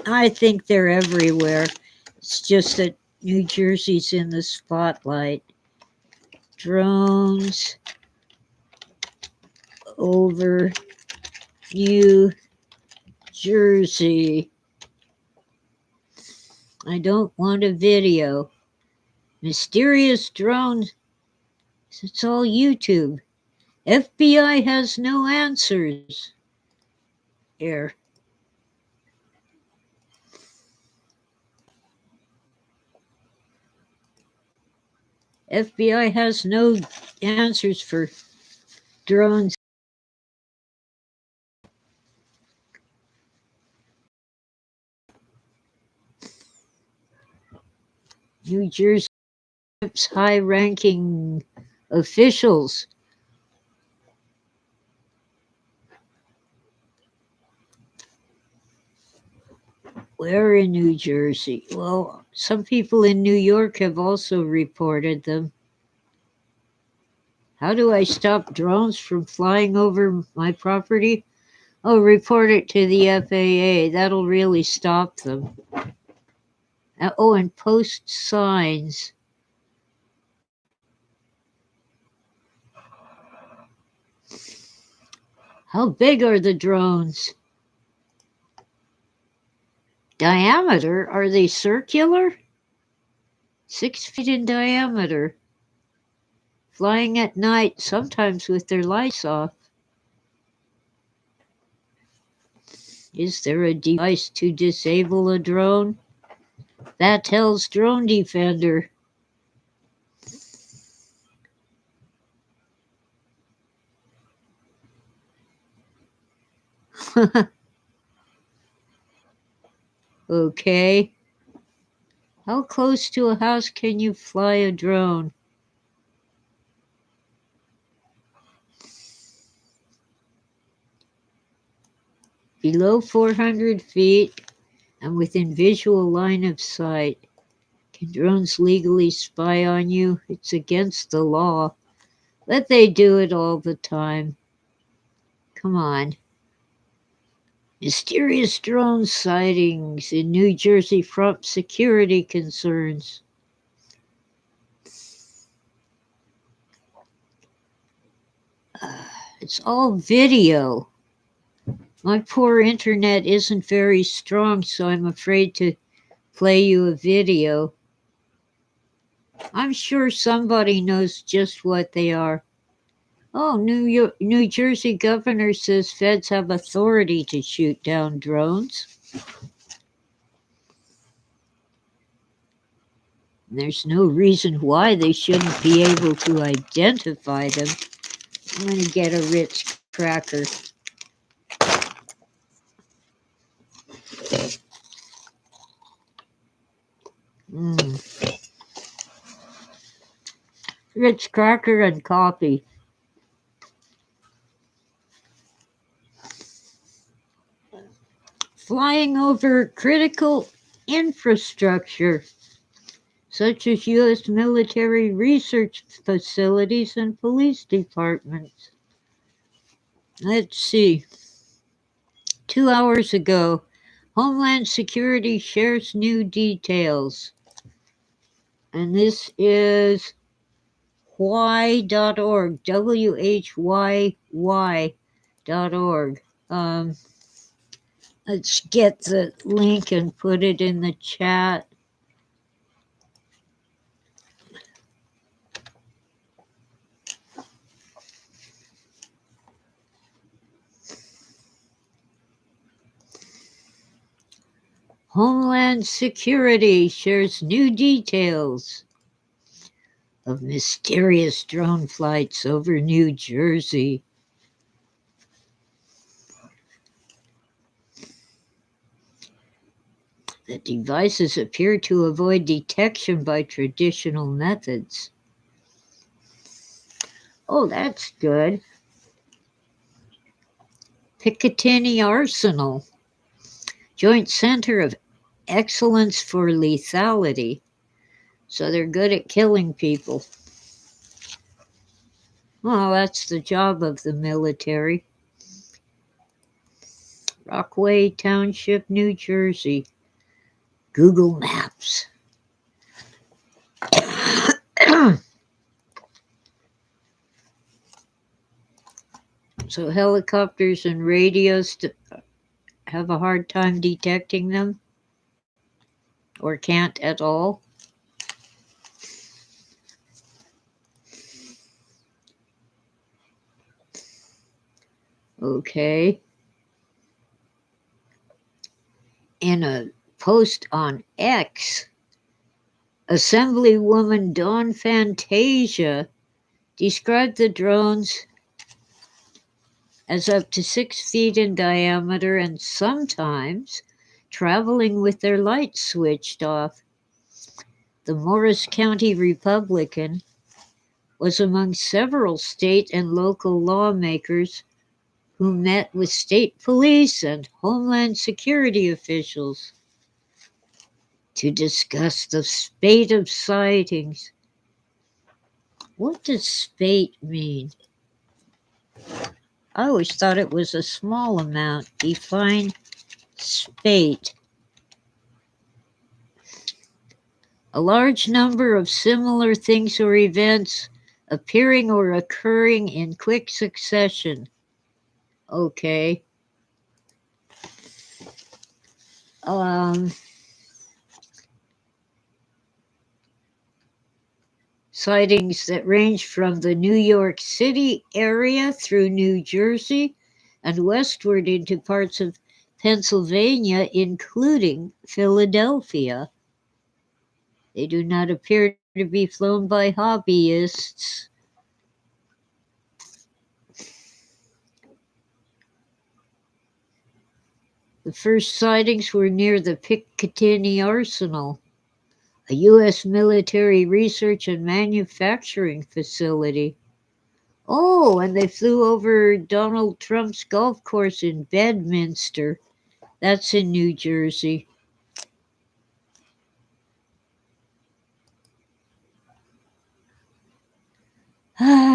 I think they're everywhere. It's just that New Jersey's in the spotlight. Drones over New Jersey. I don't want a video. Mysterious drones. It's all YouTube. FBI has no answers. Here. FBI has no answers for drones. New Jersey's high-ranking officials. Where in New Jersey? Well, some people in New York have also reported them. How do I stop drones from flying over my property? Oh, report it to the FAA. That'll really stop them. Oh, and post signs. How big are the drones? Diameter? Are they circular? 6 feet in diameter. Flying at night, sometimes with their lights off. Is there a device to disable a drone? That tells Drone Defender. Okay. How close to a house can you fly a drone? Below 400 feet and within visual line of sight. Can drones legally spy on you? It's against the law. But they do it all the time. Come on. Mysterious drone sightings in New Jersey prompt security concerns. It's all video. My poor internet isn't very strong, so I'm afraid to play you a video. I'm sure somebody knows just what they are. Oh, New Jersey governor says feds have authority to shoot down drones. There's no reason why they shouldn't be able to identify them. I'm going to get a Ritz cracker. Mm. Ritz cracker and coffee. Flying over critical infrastructure, such as U.S. military research facilities and police departments. Let's see. 2 hours ago, Homeland Security shares new details. And this is why.org, WHYY.org. Let's get the link and put it in the chat. Homeland Security shares new details of mysterious drone flights over New Jersey. The devices appear to avoid detection by traditional methods. Oh, that's good. Picatinny Arsenal, Joint Center of Excellence for Lethality. So they're good at killing people. Well, that's the job of the military. Rockaway Township, New Jersey. Google Maps. So helicopters and radios have a hard time detecting them? Or can't at all? Okay. In a post on X, Assemblywoman Dawn Fantasia described the drones as up to 6 feet in diameter and sometimes traveling with their lights switched off. The Morris County Republican was among several state and local lawmakers who met with state police and Homeland Security officials to discuss the spate of sightings. What does spate mean? I always thought it was a small amount. Define spate. A large number of similar things or events appearing or occurring in quick succession. Okay. Sightings that range from the New York City area through New Jersey and westward into parts of Pennsylvania, including Philadelphia. They do not appear to be flown by hobbyists. The first sightings were near the Picatinny Arsenal, a U.S. military research and manufacturing facility. Oh, and they flew over Donald Trump's golf course in Bedminster. That's in New Jersey.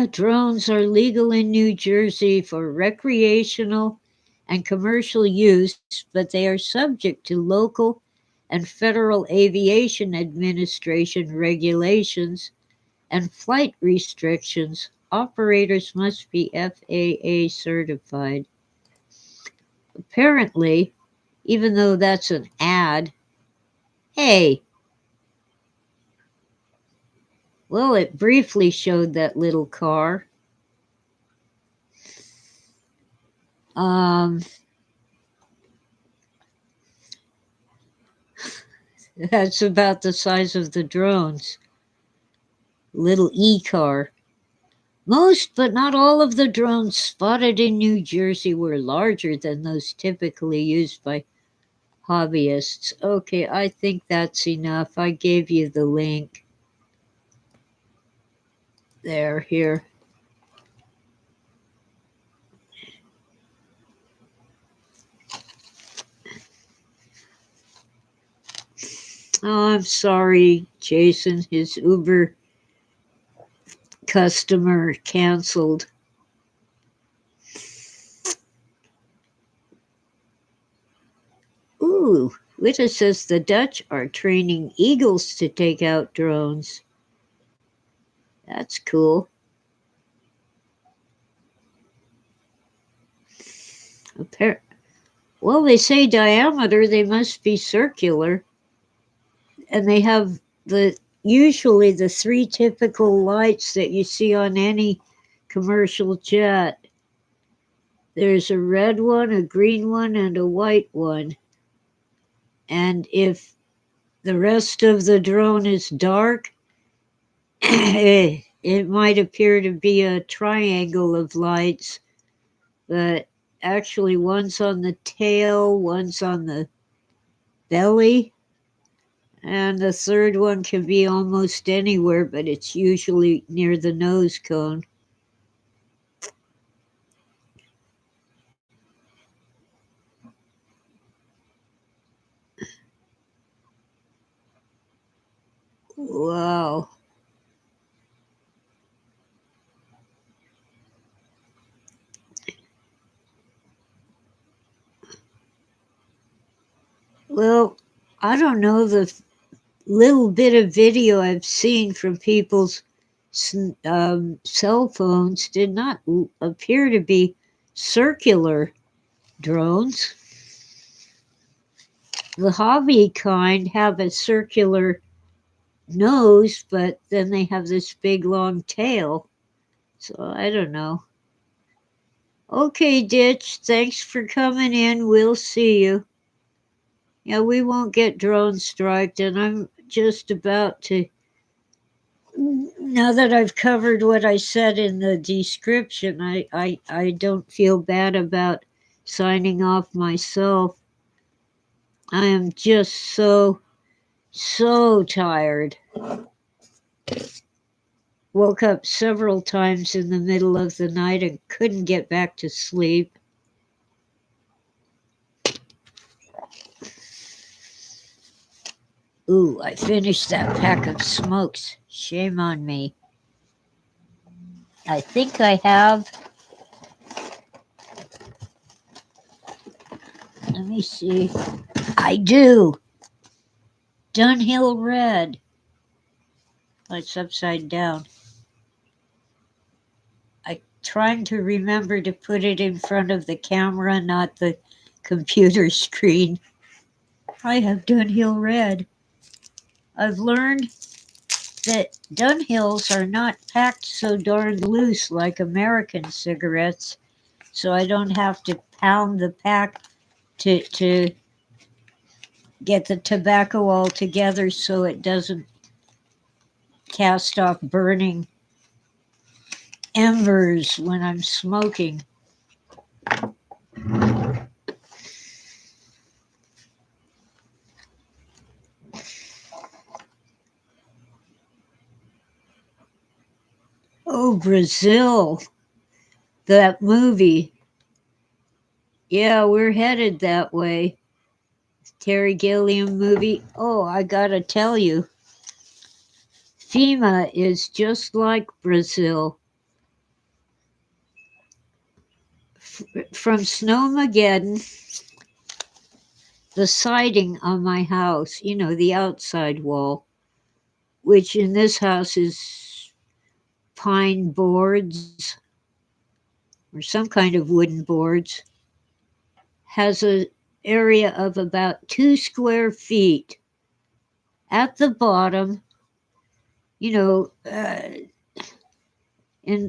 Drones are legal in New Jersey for recreational and commercial use, but they are subject to local and Federal Aviation Administration regulations and flight restrictions. Operators must be FAA certified. Apparently, even though that's an ad, hey, well, it briefly showed that little car. Um, That's about the size of the drones. Little e-car. Most, but not all of the drones spotted in New Jersey were larger than those typically used by hobbyists. Okay, I think that's enough. I gave you the link. There, here. Oh, I'm sorry, Jason. His Uber customer canceled. Ooh, witness says the Dutch are training eagles to take out drones. That's cool. Well, they say diameter, they must be circular. And they have usually the three typical lights that you see on any commercial jet. There's a red one, a green one, and a white one. And if the rest of the drone is dark, it might appear to be a triangle of lights, but actually one's on the tail, one's on the belly, and the third one can be almost anywhere, but it's usually near the nose cone. Wow. Well, I don't know, the little bit of video I've seen from people's cell phones did not appear to be circular drones. The hobby kind have a circular nose, but then they have this big long tail. So I don't know. Okay, Ditch, thanks for coming in. We'll see you. Yeah, we won't get drone striked, and I'm just about to. Now that I've covered what I said in the description, I don't feel bad about signing off myself. I am just so tired. Woke up several times in the middle of the night and couldn't get back to sleep. Ooh, I finished that pack of smokes. Shame on me. I think I have. Let me see. I do. Dunhill Red. Oh, it's upside down. I'm trying to remember to put it in front of the camera, not the computer screen. I have Dunhill Red. I've learned that Dunhills are not packed so darned loose like American cigarettes, so I don't have to pound the pack to get the tobacco all together so it doesn't cast off burning embers when I'm smoking. Oh, Brazil. That movie. Yeah, we're headed that way. Terry Gilliam movie. Oh, I gotta tell you, FEMA is just like Brazil. From Snowmageddon, the siding on my house, the outside wall, which in this house is pine boards or some kind of wooden boards, has an area of about 2 square feet. At the bottom, in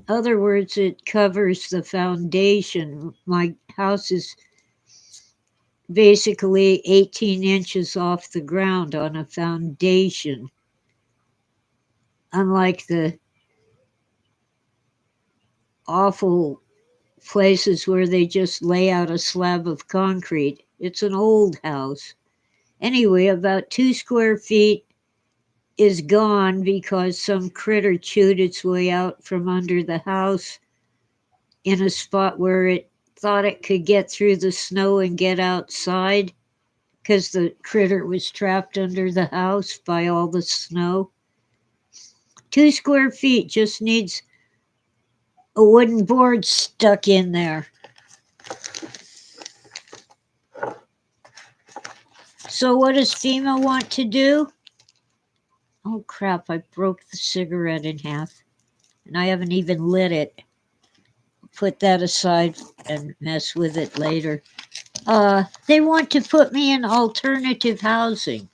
other words, it covers the foundation. My house is basically 18 inches off the ground on a foundation, unlike the awful places where they just lay out a slab of concrete. It's an old house. Anyway, about 2 square feet is gone because some critter chewed its way out from under the house in a spot where it thought it could get through the snow and get outside because the critter was trapped under the house by all the snow. 2 square feet just needs a wooden board stuck in there. So what does FEMA want to do? Oh crap, I broke the cigarette in half and I haven't even lit it. Put that aside and mess with it later. They want to put me in alternative housing.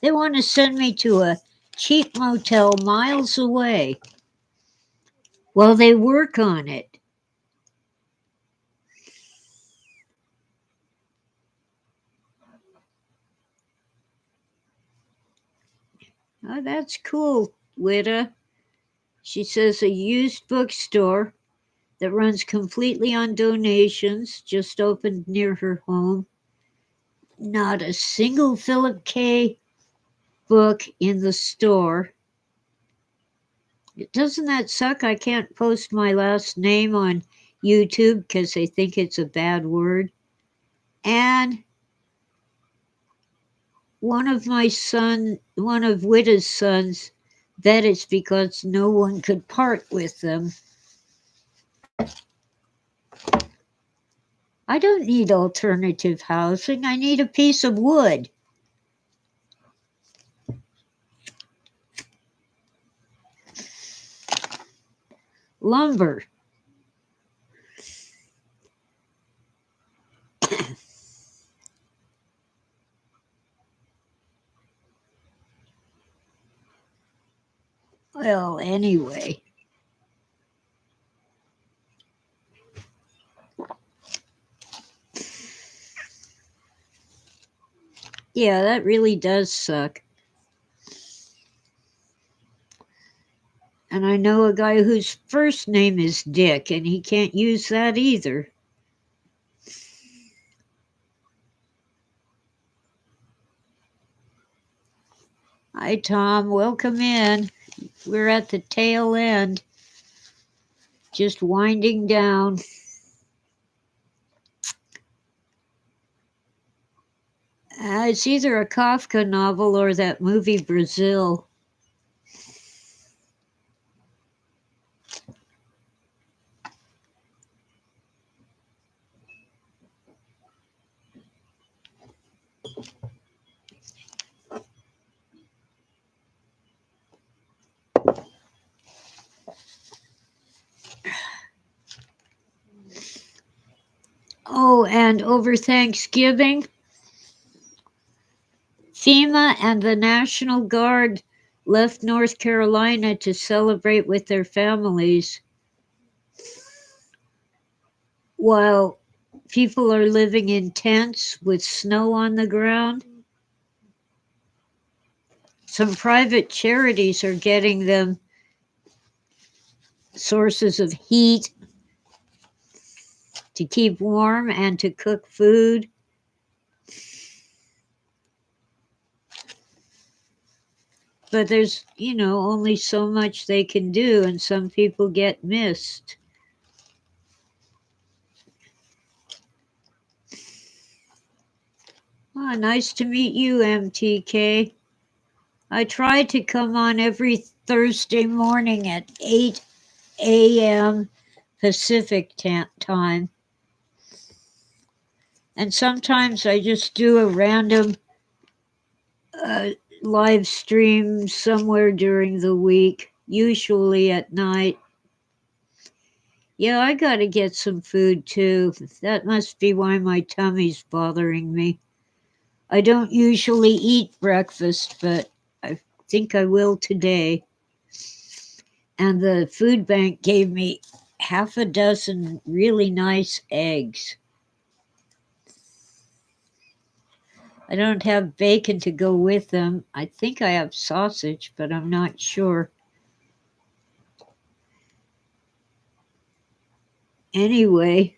They want to send me to a cheap motel miles away while they work on it. Oh, that's cool, Witta. She says a used bookstore that runs completely on donations just opened near her home. Not a single Philip K. book in the store. Doesn't that suck? I can't post my last name on YouTube because they think it's a bad word. And one of Witta's sons, bet it's because no one could part with them. I don't need alternative housing. I need a piece of wood. Lumber. Well, anyway. Yeah, that really does suck. And I know a guy whose first name is Dick, and he can't use that either. Hi, Tom. Welcome in. We're at the tail end, just winding down. It's either a Kafka novel or that movie Brazil. Oh, and over Thanksgiving, FEMA and the National Guard left North Carolina to celebrate with their families while people are living in tents with snow on the ground. Some private charities are getting them sources of heat to keep warm and to cook food. But there's, only so much they can do, and some people get missed. Oh, nice to meet you, MTK. I try to come on every Thursday morning at 8 a.m. Pacific time. And sometimes I just do a random live stream somewhere during the week, usually at night. Yeah, I gotta get some food too. That must be why my tummy's bothering me. I don't usually eat breakfast, but I think I will today. And the food bank gave me half a dozen really nice eggs. I don't have bacon to go with them. I think I have sausage, but I'm not sure. Anyway,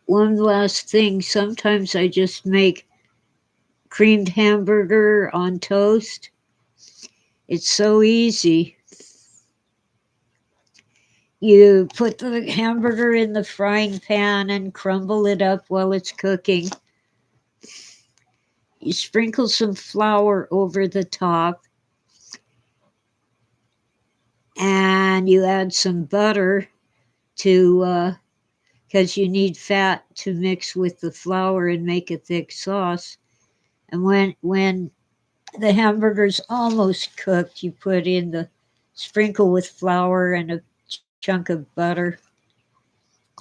one last thing. Sometimes I just make creamed hamburger on toast. It's so easy. You put the hamburger in the frying pan and crumble it up while it's cooking. You sprinkle some flour over the top, and you add some butter to, because you need fat to mix with the flour and make a thick sauce. And when the hamburger's almost cooked, you put in the sprinkle with flour and a chunk of butter.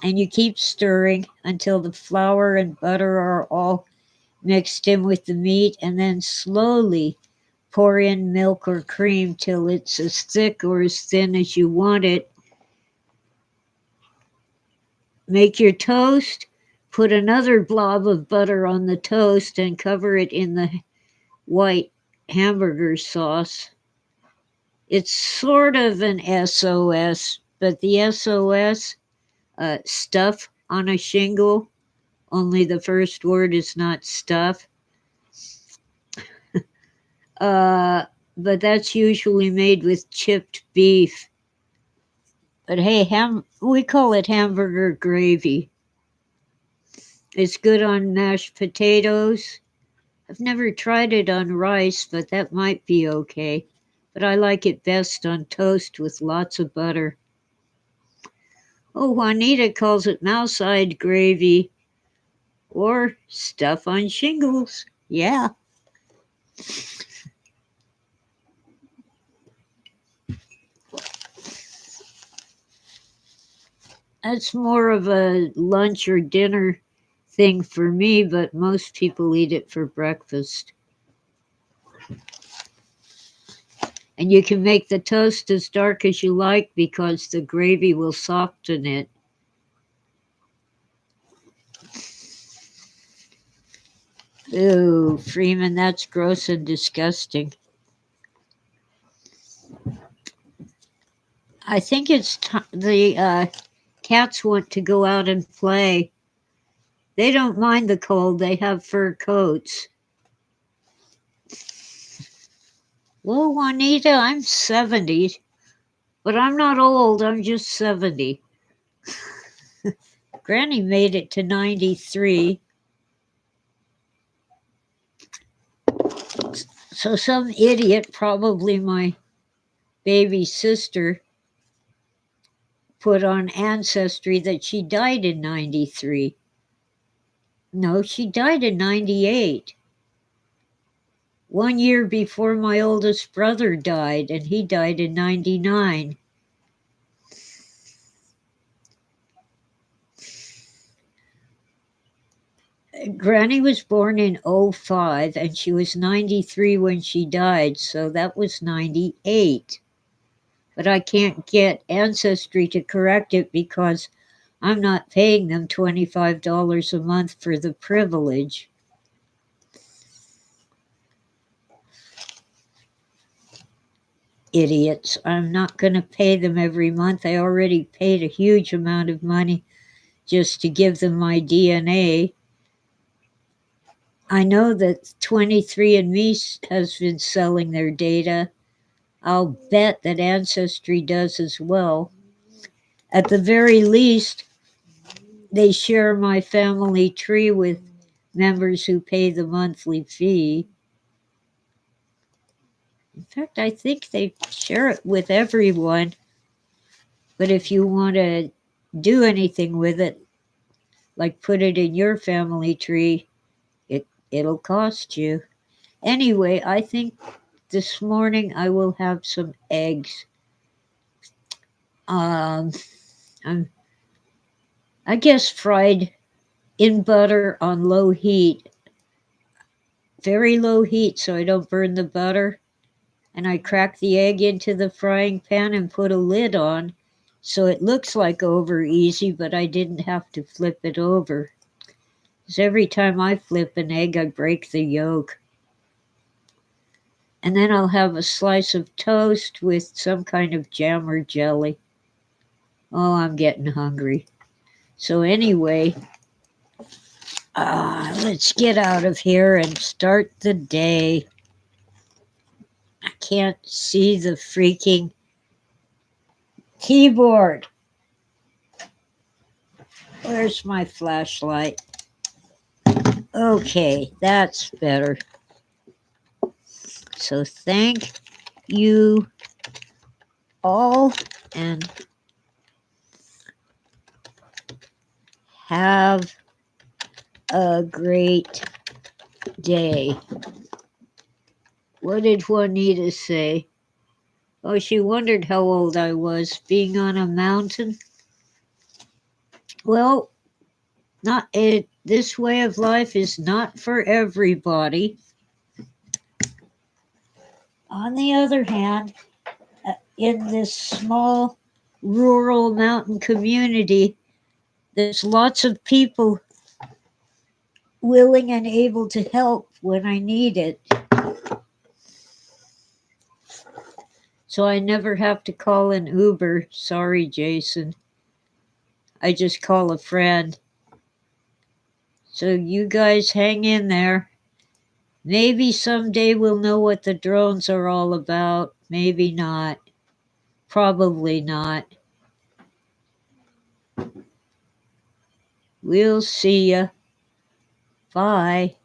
And you keep stirring until the flour and butter are all mixed in with the meat, and then slowly pour in milk or cream till it's as thick or as thin as you want it. Make your toast, put another blob of butter on the toast, and cover it in the white hamburger sauce. It's sort of an SOS, but the SOS, stuff on a shingle, only the first word is not stuff. But that's usually made with chipped beef. But hey, we call it hamburger gravy. It's good on mashed potatoes. I've never tried it on rice, but that might be okay. But I like it best on toast with lots of butter. Oh, Juanita calls it mouse-eyed gravy or stuff on shingles. Yeah. That's more of a lunch or dinner thing for me, but most people eat it for breakfast. And you can make the toast as dark as you like because the gravy will soften it. Ooh, Freeman, that's gross and disgusting. I think it's the cats want to go out and play. They don't mind the cold. They have fur coats. Well, Juanita, I'm 70, but I'm not old. I'm just 70. Granny made it to 93. So some idiot, probably my baby sister, put on Ancestry that she died in 93. No, she died in 98. 1 year before my oldest brother died, and he died in 99. Granny was born in 05, and she was 93 when she died, so that was 98. But I can't get Ancestry to correct it because I'm not paying them $25 a month for the privilege. Idiots. I'm not going to pay them every month. I already paid a huge amount of money just to give them my DNA. I know that 23andMe has been selling their data. I'll bet that Ancestry does as well. At the very least, they share my family tree with members who pay the monthly fee. In fact, I think they share it with everyone. But if you want to do anything with it, like put it in your family tree, it'll cost you. Anyway, I think this morning I will have some eggs. I guess fried in butter on low heat. Very low heat so I don't burn the butter. And I crack the egg into the frying pan and put a lid on so it looks like over easy, but I didn't have to flip it over. 'Cause every time I flip an egg, I break the yolk. And then I'll have a slice of toast with some kind of jam or jelly. Oh, I'm getting hungry. So anyway, let's get out of here and start the day. I can't see the freaking keyboard. Where's my flashlight? Okay, that's better. So thank you all and have a great day. What did Juanita say? Oh, she wondered how old I was being on a mountain. Well, not it. This way of life is not for everybody. On the other hand, in this small rural mountain community, there's lots of people willing and able to help when I need it. So I never have to call an Uber. Sorry, Jason. I just call a friend. So you guys hang in there. Maybe someday we'll know what the drones are all about. Maybe not. Probably not. We'll see ya. Bye.